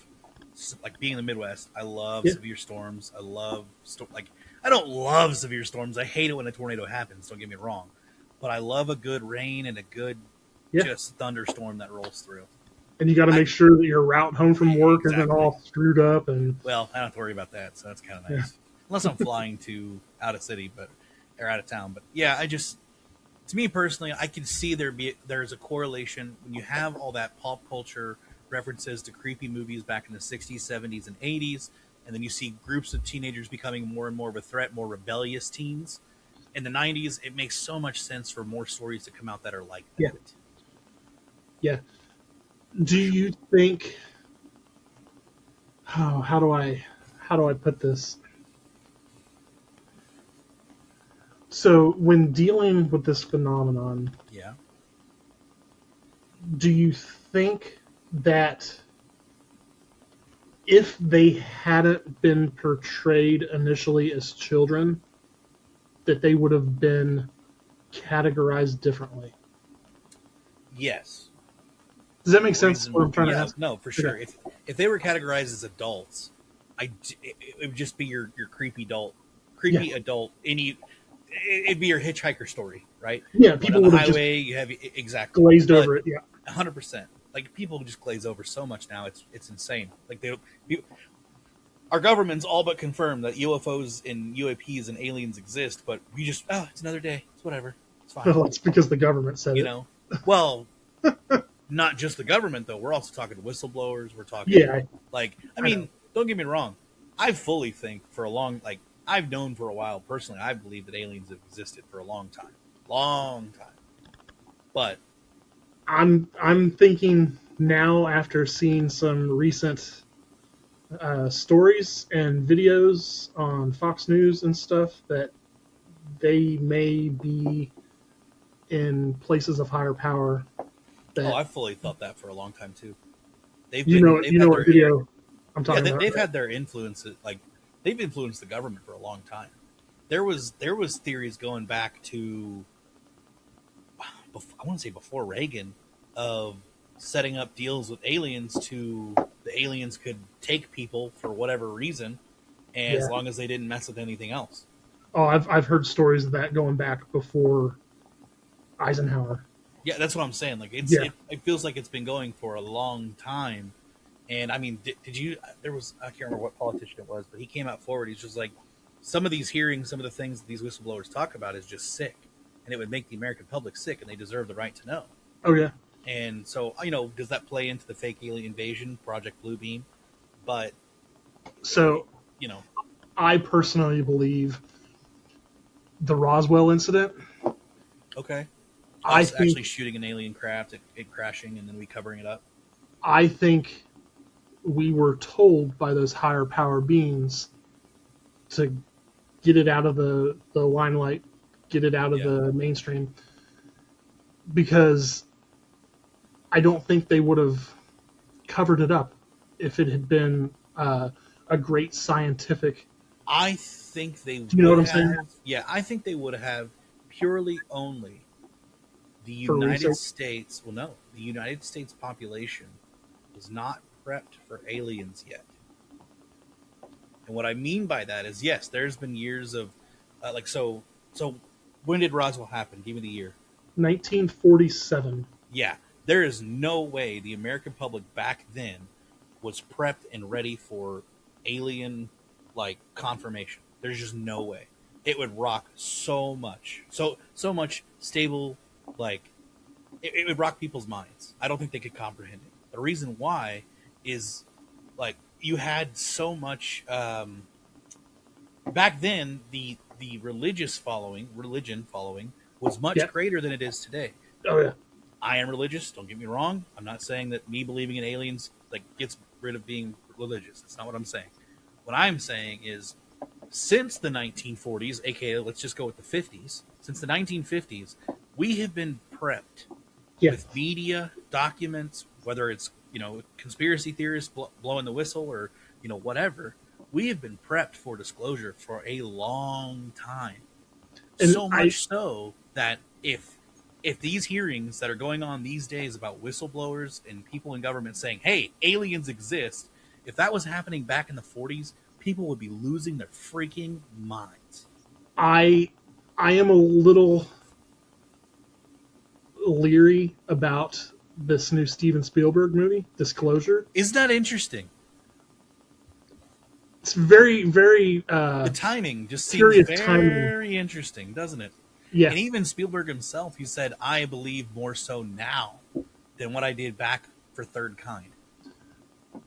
like, being in the Midwest. I love Yeah. severe storms. I love I don't love severe storms. I hate it when a tornado happens. Don't get me wrong, but I love a good rain and a good Yeah. just thunderstorm that rolls through. And you got to make sure that your route home from work isn't Exactly. all screwed up. And Well, I don't have to worry about that, so that's kind of nice. Yeah. Unless I'm flying to out of city, or out of town. But yeah, to me personally, I can see there's a correlation when you have all that pop culture references to creepy movies back in the 60s, 70s, and 80s, and then you see groups of teenagers becoming more and more of a threat, more rebellious teens. In the 90s, it makes so much sense for more stories to come out that are like that. Yeah. yeah, do you think? Oh, how do I put this? So, when dealing with this phenomenon, Yeah. do you think that if they hadn't been portrayed initially as children, that they would have been categorized differently? Yes. Does that make sense? What I'm trying to Yeah, ask? no, for sure. Okay. If they were categorized as adults, it would just be your creepy adult. It'd be your hitchhiker story, right? Yeah, Going people on the would have just highway, you have exactly glazed But over it. Yeah, 100%. Like, people just glaze over so much now. It's insane. Like, our government's all but confirmed that UFOs and UAPs and aliens exist, but we just it's another day. It's whatever. It's fine. well, it's because the government said You it. know. Well, not just the government though. We're also talking to whistleblowers. We're talking Yeah, like I know. mean, don't get me wrong. I fully think I've known for a while personally. I believe that aliens have existed for a long time. But I'm thinking now after seeing some recent stories and videos on Fox News and stuff that they may be in places of higher power. That I fully thought that for a long time too. They've you been know they've had what their video I'm yeah talking about. they've right? had their influences. Like, they've influenced the government for a long time. There was theories going back to I want to say before Reagan, of setting up deals with aliens to the aliens could take people for whatever reason, and as Yeah. long as they didn't mess with anything else. Oh, I've heard stories of that going back before Eisenhower. Yeah, that's what I'm saying. Like, Yeah. it feels like it's been going for a long time. And I mean, did you? There was, I can't remember what politician it was, but he came out forward. He's just like, some of these hearings, some of the things that these whistleblowers talk about is just sick, and it would make the American public sick, and they deserve the right to know. Oh yeah. And so, does that play into the fake alien invasion, Project Bluebeam? But So you know, I personally believe the Roswell incident. okay, I us think actually shooting an alien craft, it crashing, and then we covering it up. I think we were told by those higher power beings to get it out of the limelight, get it out of Yeah. the mainstream, because I don't think they would have covered it up if it had been a great scientific. I think they Do you know what would I'm have. saying? Yeah, I think they would have purely only the For United research. States. Well, no, the United States population was not prepped for aliens yet. And what I mean by that is, yes, there's been years of like so. So when did Roswell happen? Give me the year. 1947. Yeah, there is no way the American public back then was prepped and ready for alien like confirmation. There's just no way. It would rock so much, so much stable. Like it would rock people's minds. I don't think they could comprehend it. The reason why is like you had so much back then. The religion following was much Yeah. greater than it is today. Oh yeah. I am religious. Don't get me wrong. I'm not saying that me believing in aliens like gets rid of being religious. That's not what I'm saying. What I'm saying is, since the 1940s, aka let's just go with the 50s, since the 1950s, we have been prepped Yeah. with media documents, whether it's conspiracy theorists blowing the whistle or whatever. We have been prepped for disclosure for a long time. And So much so that if these hearings that are going on these days about whistleblowers and people in government saying, hey, aliens exist, if that was happening back in the 40s, people would be losing their freaking minds. I am a little leery about this new Steven Spielberg movie, Disclosure. Isn't that interesting? It's very, very The timing just seems curious very interesting, doesn't it? yeah. And even Spielberg himself, he said, I believe more so now than what I did back for Third Kind.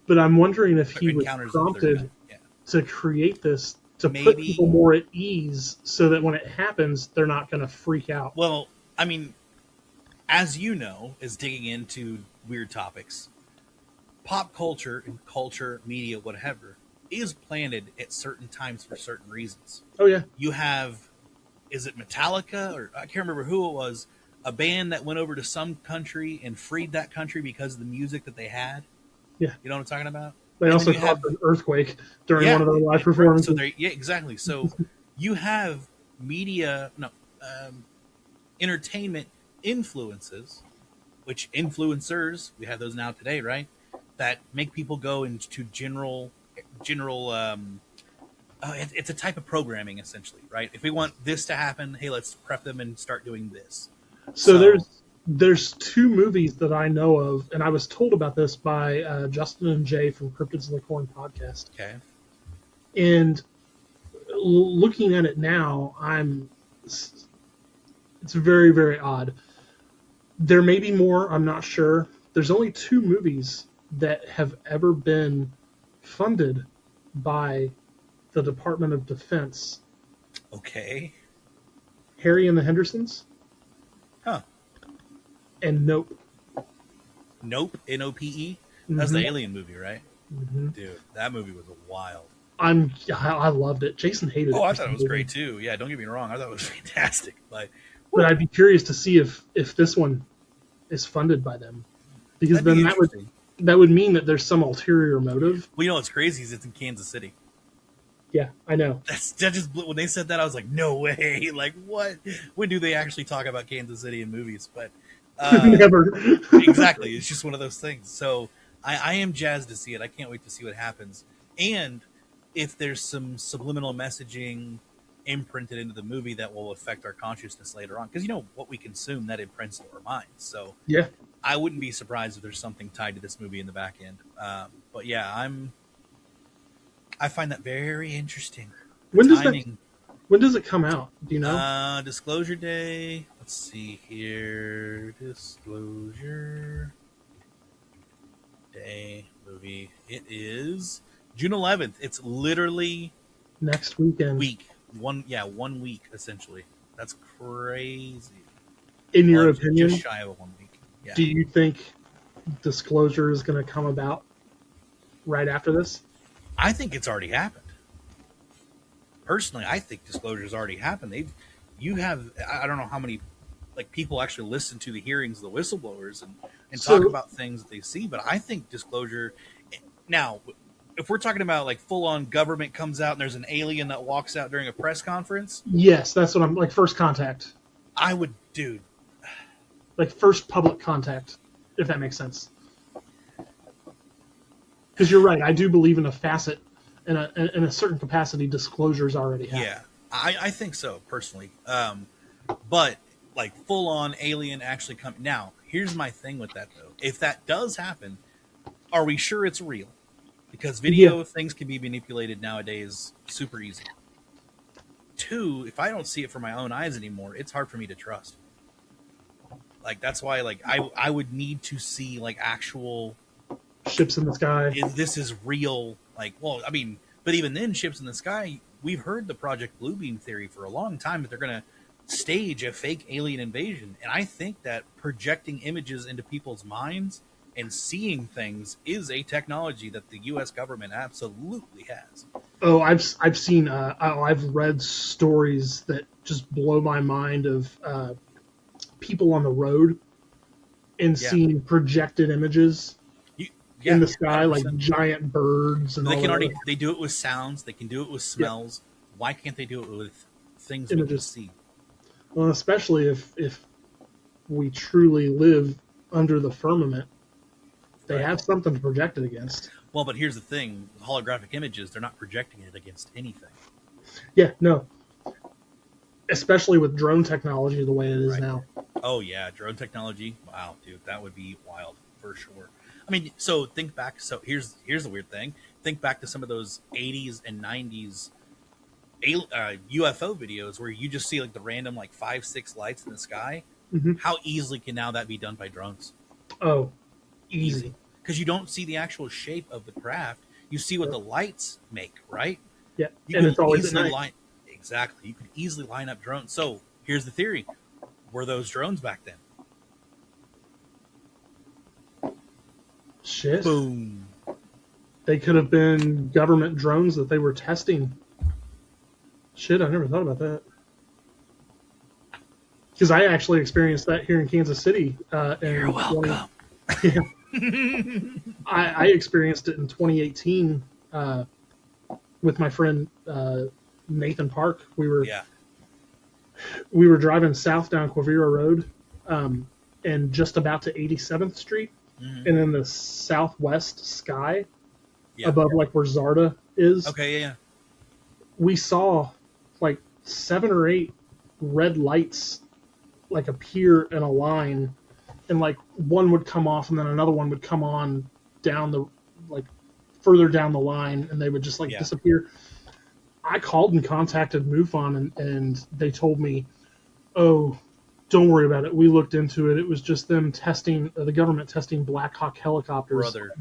But I'm wondering if he was Encounters of the Third prompted Kind. Yeah. to create this to put Maybe. people more at ease, so that when it happens, they're not going to freak out. Well, I mean, as you know, is digging into weird topics, pop culture and culture, media, whatever, is planted at certain times for certain reasons. Oh yeah. You have, is it Metallica, or I can't remember who it was, a band that went over to some country and freed that country because of the music that they had. Yeah. You know what I'm talking about? They And also then you caused have- an earthquake during Yeah, one of their live right, performances. So yeah, exactly. So you have entertainment influences, which influencers, we have those now today, right? That make people go into general. It's a type of programming, essentially, right? If we want this to happen, hey, let's prep them and start doing this. So there's two movies that I know of, and I was told about this by Justin and Jay from Cryptids of the Corn podcast. Okay. And looking at it now, it's very, very odd. There may be more, I'm not sure. There's only two movies that have ever been funded by the Department of Defense. Okay. Harry and the Hendersons Huh. and Nope. Nope. Nope. That's the Mhm. Alien movie, right? Mhm. Dude, that movie was wild. I loved it. Jason hated it. Oh, I thought it was great too. Yeah, don't get me wrong. I thought it was fantastic. But But I'd be curious to see if this one is funded by them, because that'd be then interesting. that would mean that there's some ulterior motive. Well, you know what's crazy is it's in Kansas City. Yeah, I know. That just when they said that, I was like, no way. Like, what? When do they actually talk about Kansas City in movies? But Never. exactly, it's just one of those things. So I am jazzed to see it. I can't wait to see what happens. And if there's some subliminal messaging imprinted into the movie that will affect our consciousness later on, because what we consume, that imprints to our minds. So Yeah. I wouldn't be surprised if there's something tied to this movie in the back end. But yeah, I find that very interesting. When does it come out? Do you know? Disclosure Day. Let's see here. Disclosure Day movie. It is June 11th. It's literally Next weekend. week. 1 week essentially. That's crazy. In your Well, opinion, just shy of 1 week. Yeah. do you think Disclosure is going to come about right after this? I think it's already happened. Personally, I think Disclosure's already happened. you have, I don't know how many like people actually listen to the hearings of the whistleblowers and talk So about things that they see, but I think disclosure now, if we're talking about like full on government comes out and there's an alien that walks out during a press conference, yes, that's what I'm like. First contact, I would, dude. like first public contact, if that makes sense. Because you're right, I do believe in a facet, in a certain capacity, disclosures already happen. Yeah, I think so personally. But like full on alien actually come now. Here's my thing with that though. If that does happen, are we sure it's real? Because video things can be manipulated nowadays super easy. Two, if I don't see it for my own eyes anymore, it's hard for me to trust. Like that's why like I would need to see like actual Ships in the sky. this is real. Like, well, I mean, but even then, ships in the sky, we've heard the Project Bluebeam theory for a long time that they're going to stage a fake alien invasion. And I think that projecting images into people's minds and seeing things is a technology that the U.S. government absolutely has. Oh, I've seen I've read stories that just blow my mind of people on the road and seeing projected images in the sky, 100%. Like giant birds and they all can that. already they do it with sounds, they can do it with smells. Why can't they do it with things images we can see? Well, especially if we truly live under the firmament, they have something to project it against. Well, but here's the thing: holographic images, they're not projecting it against anything. Yeah, no. Especially with drone technology the way it is now. Oh yeah, drone technology. Wow, dude, that would be wild for sure. I mean, so think back. So here's the weird thing. Think back to some of those 80s and 90s UFO videos where you just see like the random like 5-6 lights in the sky. Mm-hmm. How easily can now that be done by drones? Oh, easy. Because you don't see the actual shape of the craft. You see what the lights make, right? Yeah, and it's always at night. Exactly. You could easily line up drones. So here's the theory. Were those drones back then? Shit. Boom. They could have been government drones that they were testing. Shit, I never thought about that. Because I actually experienced that here in Kansas City. You're welcome. I experienced it in 2018 with my friend Nathan Park. We were driving south down Quivira Road and just about to 87th Street. Mm-hmm. And in the southwest sky above like where Zarda is. Okay, yeah. We saw like 7 or 8 red lights like appear in a line, and like one would come off and then another one would come on down the like further down the line, and they would just like disappear. I called and contacted MUFON and they told me, oh, don't worry about it. We looked into it. It was just them testing, the government testing Black Hawk helicopters. Brother,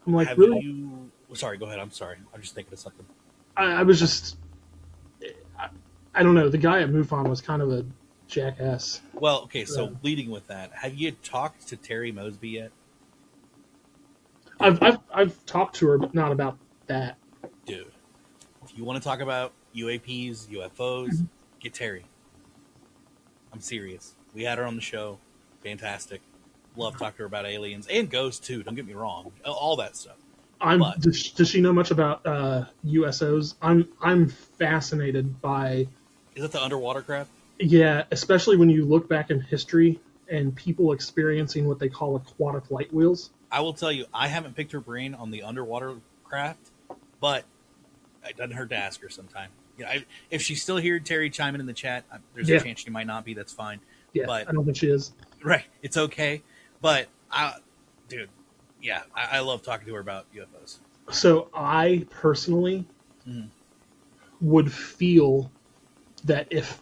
I'm like, really? Sorry, go ahead. I'm sorry. I'm just thinking of something. I was just, I don't know. The guy at MUFON was kind of a jackass. Well, okay. So leading with that, have you talked to Terry Mosby yet? I've talked to her, but not about that. Dude, if you want to talk about UAPs, UFOs, get Terry. I'm serious. We had her on the show. Fantastic. Love talking to her about aliens and ghosts too. Don't get me wrong. All that stuff. Does she know much about USOs? I'm fascinated by. Is it the underwater craft? Yeah, especially when you look back in history and people experiencing what they call aquatic light wheels. I will tell you, I haven't picked her brain on the underwater craft, but it doesn't hurt to ask her sometime. Yeah, if she's still here, Terry, chime in the chat. There's a chance she might not be. That's fine. Yeah, but I don't think she is. Right, it's okay. But dude, yeah, I love talking to her about UFOs. So I personally would feel that if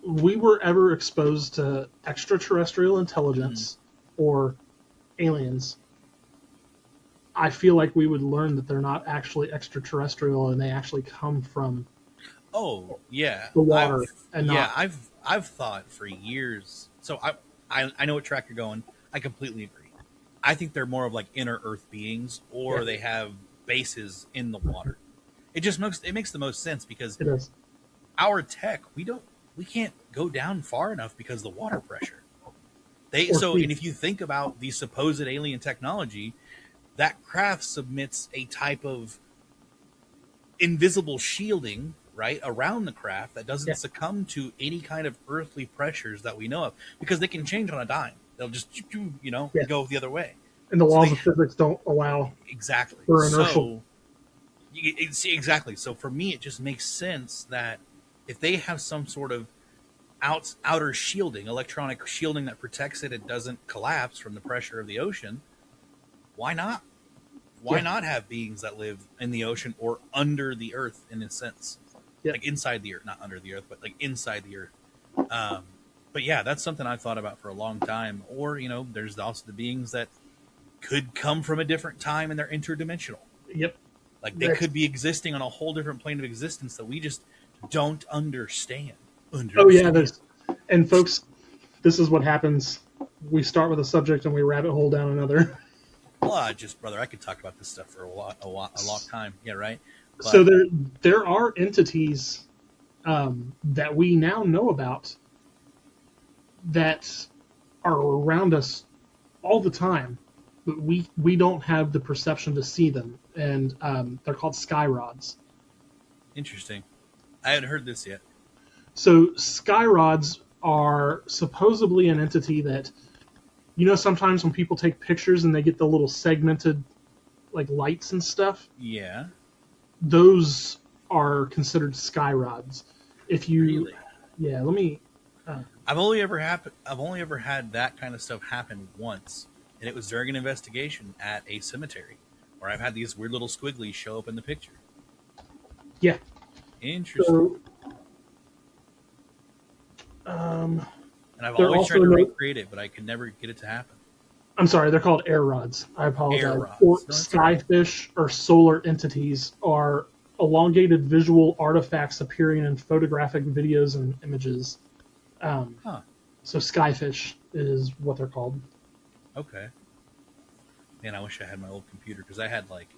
we were ever exposed to extraterrestrial intelligence or aliens, I feel like we would learn that they're not actually extraterrestrial and they actually come from the water. I've thought for years. So I know what track you're going. I completely agree. I think they're more of like inner Earth beings, or they have bases in the water. It makes the most sense because our tech, we don't we can't go down far enough because of the water pressure. And if you think about the supposed alien technology, that craft submits a type of invisible shielding, right, around the craft that doesn't succumb to any kind of earthly pressures that we know of, because they can change on a dime. They'll just, go the other way. And the laws of physics don't allow exactly for inertial. Exactly. So for me, it just makes sense that if they have some sort of outer shielding, electronic shielding that protects it, it doesn't collapse from the pressure of the ocean, why not? Why not have beings that live in the ocean or under the earth in a sense? Like inside the earth, not under the earth, but like inside the earth. But yeah, that's something I've thought about for a long time. Or, there's also the beings that could come from a different time and they're interdimensional. Yep. Like they could be existing on a whole different plane of existence that we just don't understand. Oh yeah, and folks, this is what happens. We start with a subject and we rabbit hole down another. Well, brother, I could talk about this stuff for a long time. Yeah, right. But, so there are entities that we now know about that are around us all the time, but we don't have the perception to see them, and they're called sky rods. Interesting. I hadn't heard this yet. So sky rods are supposedly an entity that, sometimes when people take pictures and they get the little segmented like lights and stuff. Yeah. Those are considered sky rods. If you, really? Yeah, let me. I've only ever had that kind of stuff happen once, and it was during an investigation at a cemetery, where I've had these weird little squigglies show up in the picture. Yeah. Interesting. So, and I've always tried to recreate it, but I could never get it to happen. I'm sorry, they're called air rods. I apologize. Air rods. Or skyfish or solar entities are elongated visual artifacts appearing in photographic videos and images. So skyfish is what they're called. Okay. Man, I wish I had my old computer, because I had like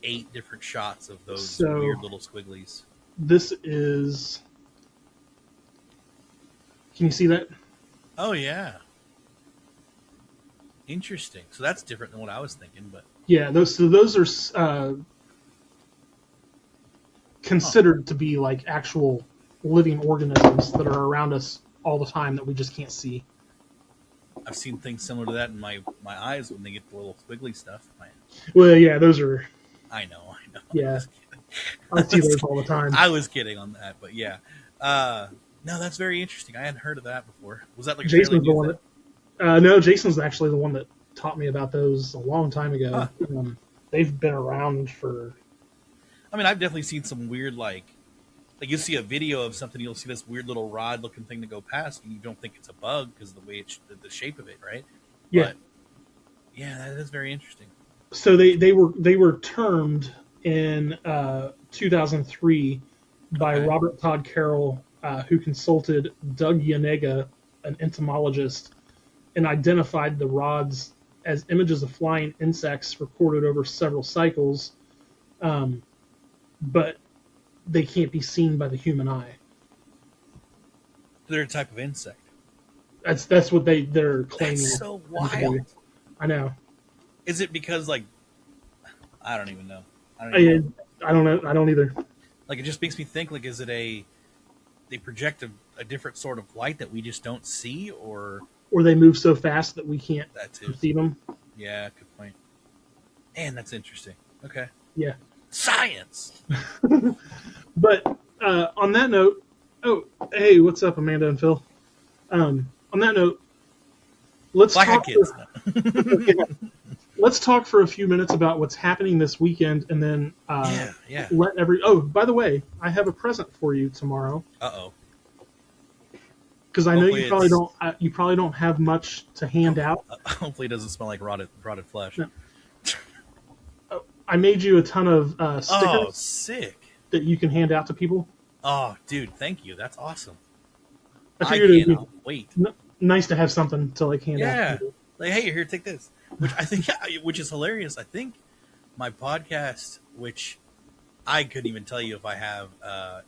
8 different shots of those weird little squigglies. This is. Can you see that? Oh yeah. Interesting. So that's different than what I was thinking, but yeah, those are considered to be like actual living organisms that are around us all the time that we just can't see. I've seen things similar to that in my eyes when they get the little squiggly stuff. Well, yeah, those are. I know. Yeah, I see those all the time. I was kidding on that, but yeah. No, that's very interesting. I hadn't heard of that before. Was that like Jason's the one that? No, Jason's actually the one that taught me about those a long time ago. Huh. They've been around for. I mean, I've definitely seen some weird like you see a video of something, you'll see this weird little rod-looking thing to go past, and you don't think it's a bug because of the way the shape of it, right? Yeah. But, yeah, that is very interesting. So they were termed in 2003 by Robert Todd Carroll, who consulted Doug Yanega, an entomologist, and identified the rods as images of flying insects recorded over several cycles, but they can't be seen by the human eye. They're a type of insect. That's what they're claiming. That's so wild. I know. Is it because I don't even know. I don't know. I don't either. Like, it just makes me think, is it they project a different sort of light that we just don't see, or they move so fast that we can't perceive them? Yeah, good point. Man, that's interesting. Okay. Yeah. Science! But on that note, hey, what's up, Amanda and Phil? On that note, let's talk. Let's talk for a few minutes about what's happening this weekend, and then let by the way, I have a present for you tomorrow. Uh-oh. Because I know you probably don't have much to hand out. Hopefully, it doesn't smell like rotted flesh. No. I made you a ton of stickers. Oh, sick! That you can hand out to people. Oh, dude, thank you. That's awesome. I figured it'd be wait. Nice to have something to hand out to people. Like, hey, here, take this. Which I think, which is hilarious. I think my podcast, which I couldn't even tell you if I have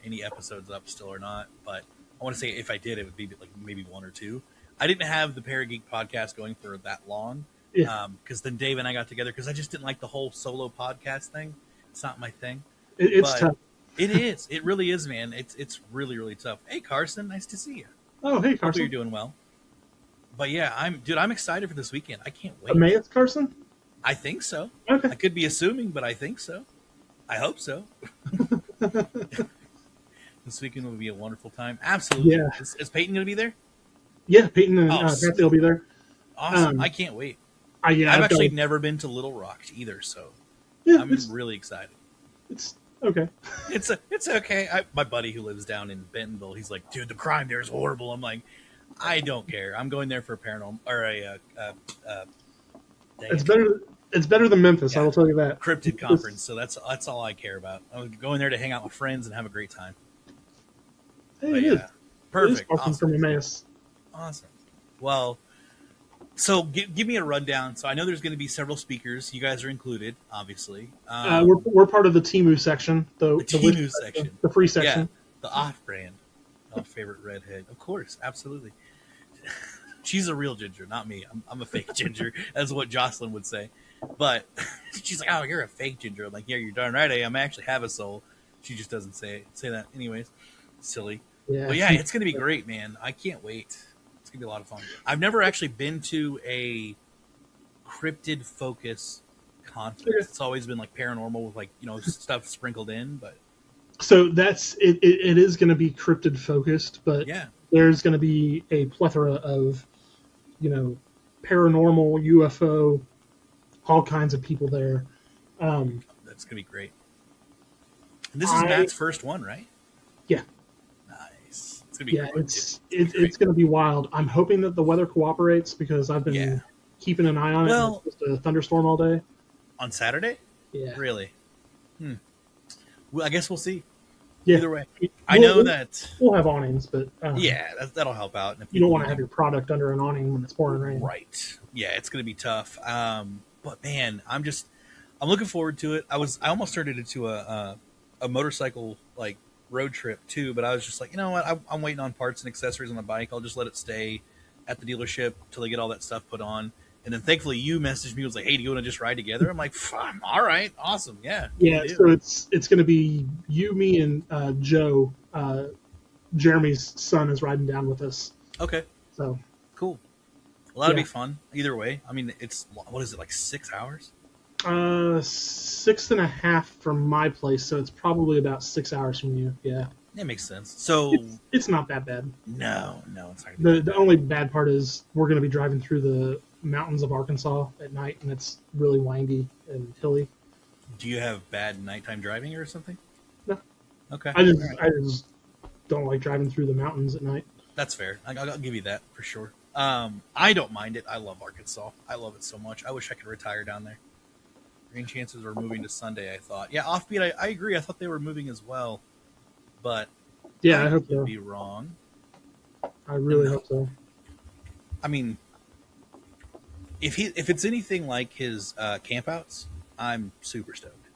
any episodes up still or not, but I want to say if I did, it would be like maybe one or two. I didn't have the Parageek podcast going for that long Yeah, because then Dave and I got together because I just didn't like the whole solo podcast thing. It's not my thing, it's but tough. it is. It really is, man. It's really really tough. Hey Carson, nice to see you. Oh, hey, Hope you're Carson. doing well. But yeah, I'm excited for this weekend. I can't wait. Emmaus Carson? I think so. Okay. I could be assuming, but I think so. I hope so. This weekend will be a wonderful time. Absolutely. Yeah. Is Peyton going to be there? Yeah, Peyton and Oh, Patsy will be there. Awesome. I can't wait. Yeah, I've I've actually got- never been to Little Rock either, so yeah, I'm really excited. it's okay. It's okay. My buddy who lives down in Bentonville, he's like, dude, the crime there is horrible. I'm like, I don't care. I'm going there for a paranormal or a It's better. It's better than Memphis. I Yeah. will tell you that. cryptid conference. So that's all I care about. I'm going there to hang out with friends and have a great time. Hey, But it is. yeah, perfect. It is awesome Awesome. from Emmaus. Awesome. Well, so give me a rundown. So I know there's going to be several speakers. You guys are included, obviously. We're part of the Timu section, the Timu witch section. the free Yeah, section. the off-brand, favorite redhead. Of course, absolutely. She's a real ginger, not me. I'm a fake ginger. That's what Jocelyn would say. But she's like, "Oh, you're a fake ginger." I'm like, "Yeah, you're darn right I am. I actually have a soul." She just doesn't say that. Anyways, silly. Yeah, But yeah, it's gonna be great, man. I can't wait. It's gonna be a lot of fun. I've never actually been to a cryptid focus conference. It's always been like paranormal with like stuff sprinkled in. But So that's it. It is going to be cryptid focused, but yeah, there's going to be a plethora of, paranormal, UFO, all kinds of people there. that's gonna be great. And this is Matt's first one, right? Yeah. Nice. It's gonna be Yeah, great. it's going to be wild. I'm hoping that the weather cooperates because I've been Yeah. keeping an eye on it. Well- It's just a thunderstorm all day. On Saturday. Yeah. Really? Well, I guess we'll see. Yeah. Either way, I know that. We'll have awnings, but Yeah, that'll help out. And if you don't people want to have your product under an awning when it's pouring rain. right. Yeah, it's gonna be tough. But man, I'm looking forward to it. I almost turned it into a motorcycle like road trip too, but I was just like, you know what? I'm waiting on parts and accessories on the bike. I'll just let it stay at the dealership till they get all that stuff put on. And then thankfully you messaged me, was like, hey, do you want to just ride together? I'm like, fine, all right, awesome, yeah. Yeah, we do. so it's going to be you, me, and Joe. Jeremy's son is riding down with us. Okay, So cool. Well, that'll Yeah. be fun. Either way, I mean, it's what is it, like 6 hours? 6.5 from my place, so it's probably about 6 hours from you. Yeah, That makes sense. So it's not that bad. no, it's not gonna be The only bad part is we're going to be driving through the mountains of Arkansas at night, and it's really windy and hilly. Do you have bad nighttime driving or something? No. Okay. I just All right. I just don't like driving through the mountains at night. That's fair. I'll give you that for sure. I don't mind it. I love Arkansas. I love it so much. I wish I could retire down there. Green chances are moving to Sunday, I thought. Yeah, offbeat, I agree. I thought they were moving as well. But Yeah, I hope could so. be wrong. I really hope so. I mean, if it's anything like his campouts, I'm super stoked.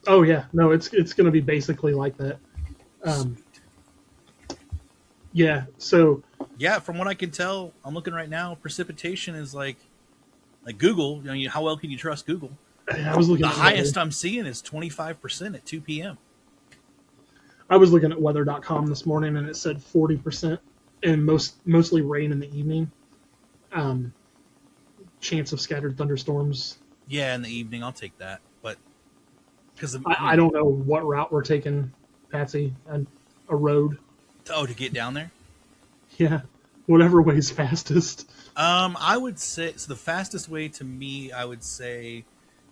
Oh yeah, no, it's going to be basically like that. Yeah, so Yeah, from what I can tell, I'm looking right now. Precipitation is like Google. How well can you trust Google? I was looking The at highest I'm seeing is 25% at 2 p.m. I was looking at weather.com this morning, and it said 40% and mostly rain in the evening. Chance of scattered thunderstorms. Yeah, in the evening, I'll take that. But because I don't know what route we're taking, Patsy. A road. to get down there, Yeah, whatever way's fastest. I would say so. The fastest way to me, I would say,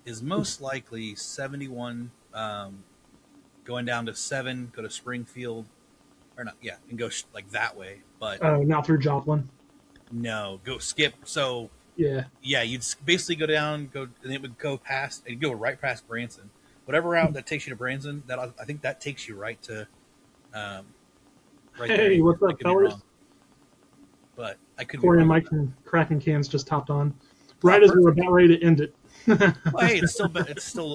is most likely 71. Going down to 7, go to Springfield, or not? Yeah, and go like that way. But Not through Joplin. no, go skip. So Yeah, yeah, you'd basically go down, and it would go past, and go right past Branson. Whatever route that takes you to Branson, I think that takes you right to, right there. Hey, what's I up, could be fellas? wrong. But I could. Corey be and wrong Mike with that. from Cracking Cans just hopped on. Right as we were about ready to end it. Well, hey, it's still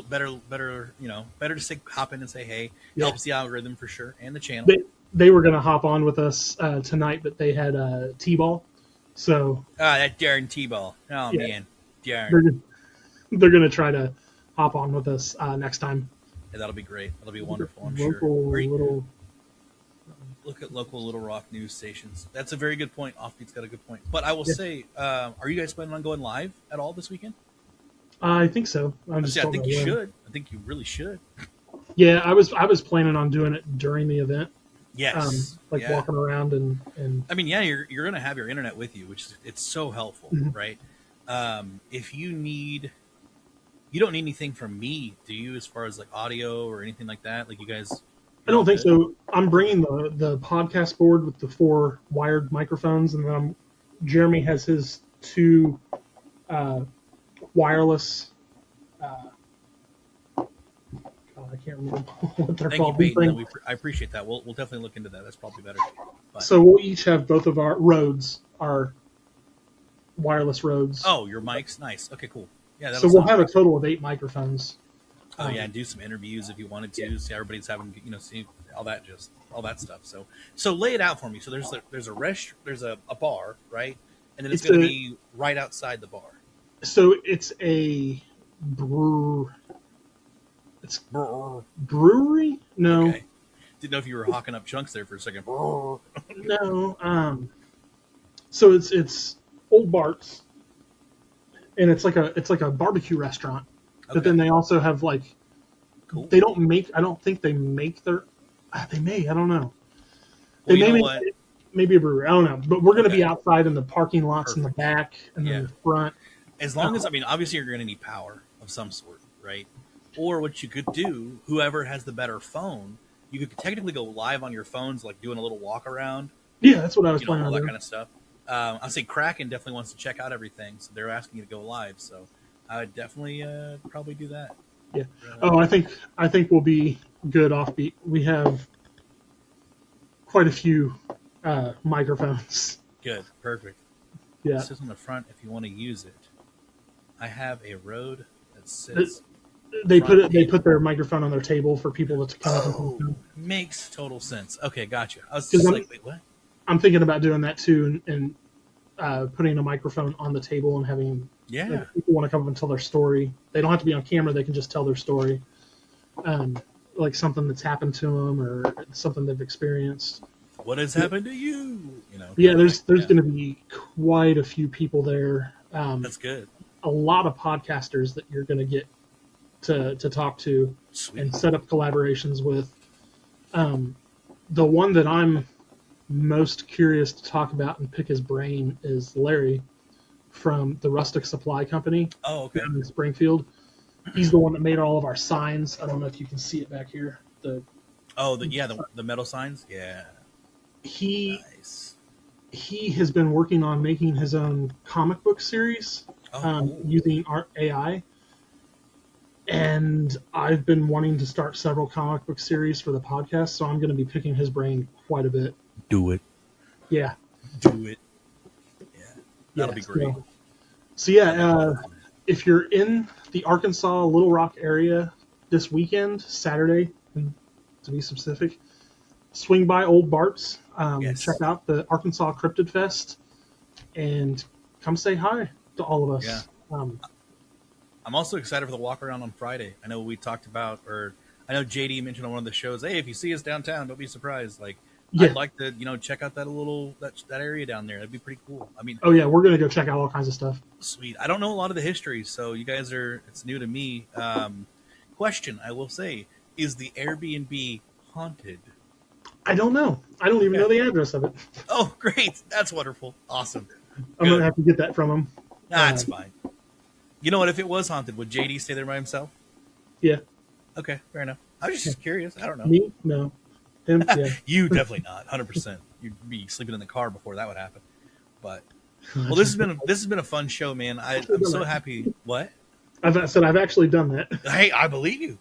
better, better to say, hop in and say, hey, Yeah. helps the algorithm for sure and the channel. They were going to hop on with us tonight, but they had T-ball. So, Ah, that darn T-ball. Oh, yeah, man. Darn. they're, they're going to try to hop on with us next time. Yeah, that'll be great. That'll be wonderful, I'm sure. Local Great. little. Look at local Little Rock news stations. That's a very good point. Offbeat's got a good point. But I will Yeah. say, are you guys planning on going live at all this weekend? I think so. I just I don't think know you when. should. I think you really should. Yeah, I was planning on doing it during the event, Yes. like Yeah. walking around and I mean, yeah, you're going to have your internet with you, which it's so helpful, Mhm. right? If you don't need anything from me, do you, as far as like audio or anything like that? Like you guys, I don't think so. I'm bringing the podcast board with the 4 wired microphones, and then Jeremy has his 2 wireless. God, I can't remember what they're Thank you, called. Peyton. No, I appreciate that. We'll definitely look into that. That's probably better. But, So we'll each have both of our Rodes, our wireless Rodes. oh, your mic's nice. Okay, cool. Yeah, so that'll we'll sound have a great. total of 8 microphones. Oh yeah, and do some interviews if you wanted to. See, everybody's having, see all that stuff. So lay it out for me. So there's a bar, right? And then it's going to be right outside the bar. So it's a brewery? No. Okay. Didn't know if you were hawking up chunks there for a second. No. So it's Old Bart's, and it's like a barbecue restaurant. Okay. But then they also have like, Cool. they don't make. I don't think they make their. They may. I don't know. Well, They you know may what? make maybe a brewery. I don't know. But we're going to Okay. be outside in the parking lots in the Perfect. back and Yeah. then the front. As long as, obviously you're going to need power of some sort, right? Or what you could do, whoever has the better phone, you could technically go live on your phones, like doing a little walk around, Yeah, that's what I was planning all on that doing. kind of stuff. I'll say Kraken definitely wants to check out everything, so they're asking you to go live. So I would definitely probably do that. Yeah. Oh, I think we'll be good offbeat. We have quite a few microphones. Good, perfect. Yeah. It says on the front if you want to use it. I have a Rode that sits. They front put their microphone on their table for people to come up Oh, and makes total sense. Okay, gotcha. I was 'Cause just I'm- like, wait, what? I'm thinking about doing that too, and putting a microphone on the table and having Yeah. like, people want to come up and tell their story. They don't have to be on camera; they can just tell their story, like something that's happened to them or something they've experienced. What has happened to you? Yeah, there's yeah. going to be quite a few people there. That's good. A lot of podcasters that you're going to get to talk to Sweet. and set up collaborations with. The one that I'm most curious to talk about and pick his brain is Larry from the Rustic Supply Company Oh, okay. down in Springfield. He's the one that made all of our signs. I don't know if you can see it back here. Oh, the metal signs. Yeah. He Nice. he has been working on making his own comic book series Oh, cool. using art AI. And I've been wanting to start several comic book series for the podcast, so I'm going to be picking his brain quite a bit. Do it. Yeah. Do it. Yeah. That'll be Yeah, great. So yeah, if you're in the Arkansas Little Rock area this weekend, Saturday, to be specific, swing by Old Bart's, Yes. check out the Arkansas Cryptid Fest, and come say hi to all of us. Yeah. I'm also excited for the walk around on Friday. I know we talked about, or I know JD mentioned on one of the shows, hey, if you see us downtown, don't be surprised. Like, Yeah. I'd like to, check out that area down there. That'd be pretty cool. I mean, Oh yeah, we're gonna go check out all kinds of stuff. sweet. I don't know a lot of the history, so you guys it's new to me. Question, I will say, is the Airbnb haunted? I don't know. I don't even know the address of it. Oh, great. That's wonderful. Awesome. I'm Good. gonna have to get that from him. That's fine. You know what? If it was haunted, would JD stay there by himself? Yeah. Okay, fair enough. I was just curious. I don't know. Me? No. Him? Yeah. You definitely not. 100%. You'd be sleeping in the car before that would happen. But well, this has been a fun show, man. I'm so happy. What? I've actually done that. Hey, I believe you.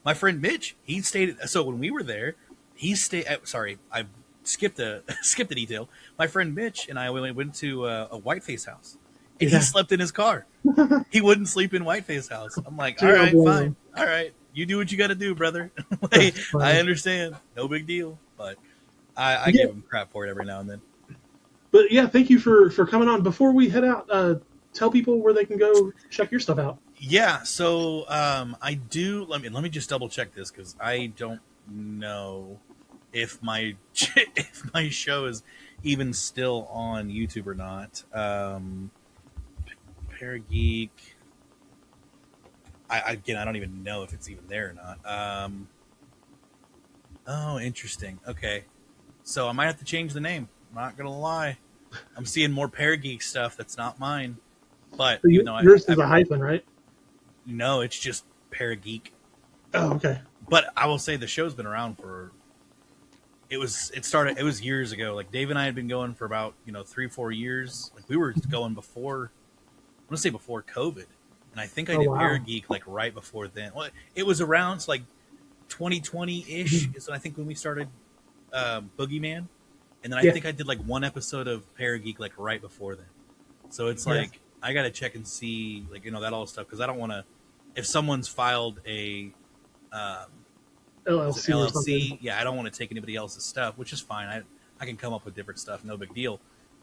My friend Mitch, he stayed. So when we were there, he stayed. Sorry, I skipped the detail. My friend Mitch and I went to a Whiteface house, and Yeah. he slept in his car. He wouldn't sleep in Whiteface house. I'm like, Dude, all I right, blame fine. him. All right. You do what you got to do, brother. Like, That's funny. I understand. No big deal. But I Yeah. give him crap for it every now and then. But yeah, thank you for coming on. Before we head out, tell people where they can go check your stuff out. Yeah, so I do. Let me just double check this because I don't know if my if my show is even still on YouTube or not. Parageek. Again, I don't even know if it's even there or not. Oh, interesting. Okay, so I might have to change the name. I'm not gonna lie. I'm seeing more Parageek stuff that's not mine. But even though Yours is a hyphen, right? no, it's just Parageek. Oh, okay. But I will say the show's been around for. It was years ago. Like Dave and I had been going for about 3-4 years. Like we were going before. I'm gonna say before COVID, and I think I did wow. Parageek like right before then. Well, it was around like 2020 ish. Is I think when we started Boogeyman, and then I think I did like one episode of Parageek like right before then. So it's like I got to check and see like that all stuff because I don't want to. If someone's filed a LLC, yeah, I don't want to take anybody else's stuff, which is fine. I can come up with different stuff, no big deal.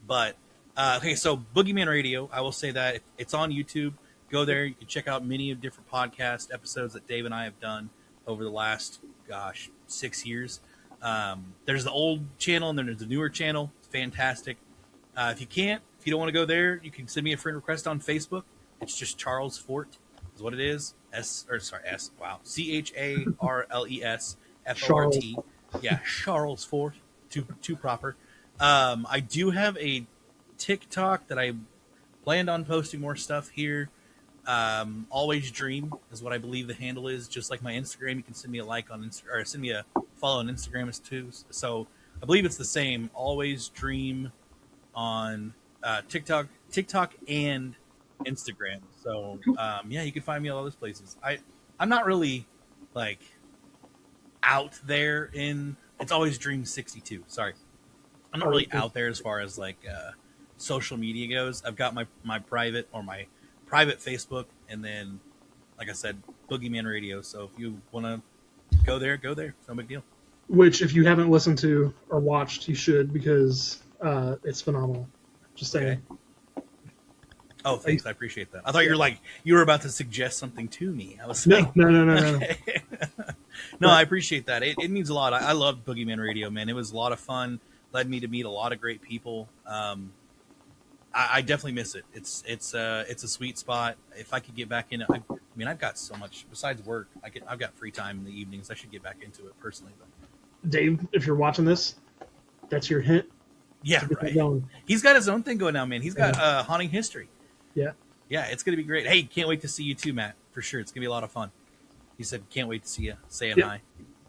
But okay, so Boogeyman Radio, I will say that it's on YouTube. Go there, you can check out many of different podcast episodes that Dave and I have done over the last 6 years. There's the old channel and then there's the newer channel. It's fantastic. If you don't want to go there, you can send me a friend request on Facebook. It's just Charles Fort is what it is. CHARLES FORT. Yeah, Charles Fort. Too proper. I do have a TikTok that I planned on posting more stuff here. Always Dream is what I believe the handle is. Just like my Instagram, you can send me a like on Instagram or send me a follow on Instagram as too. So I believe it's the same. Always Dream on TikTok and Instagram. So yeah, you can find me all those places. I'm not really like out there in. It's Always Dream 62. Sorry, I'm not really out there as far as like social media goes. I've got my private Facebook, and then like I said, Boogeyman Radio. So if you want to go there. It's no big deal. Which, if you haven't listened to or watched, you should because it's phenomenal. Just saying. Okay. Oh, thanks. I appreciate that. I thought you were about to suggest something to me. I was No. No, I appreciate that. It means a lot. I loved Boogeyman Radio, man. It was a lot of fun. Led me to meet a lot of great people. I definitely miss it. It's a sweet spot. If I could get back in it, I've got so much besides work. I've got free time in the evenings. I should get back into it personally. But Dave, if you're watching this, that's your hint. yeah, right. He's got his own thing going now, man. He's got Haunting History. Yeah, it's gonna be great. Hey, can't wait to see you too, Matt. For sure, it's gonna be a lot of fun. He said, "Can't wait to see you." Saying hi.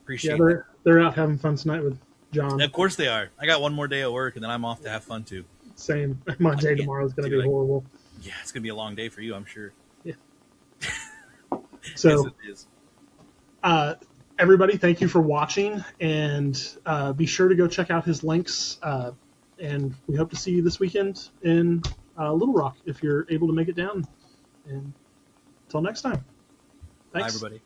Appreciate it. They're out having fun tonight with John. And of course they are. I got one more day at work, and then I'm off to have fun too. Same. My day tomorrow is going to be horrible. Yeah, it's gonna be a long day for you, I'm sure. Yeah. So, yes, it is. Everybody, thank you for watching, and be sure to go check out his links. And we hope to see you this weekend in Little Rock if you're able to make it down. And until next time. Thanks. Bye, everybody.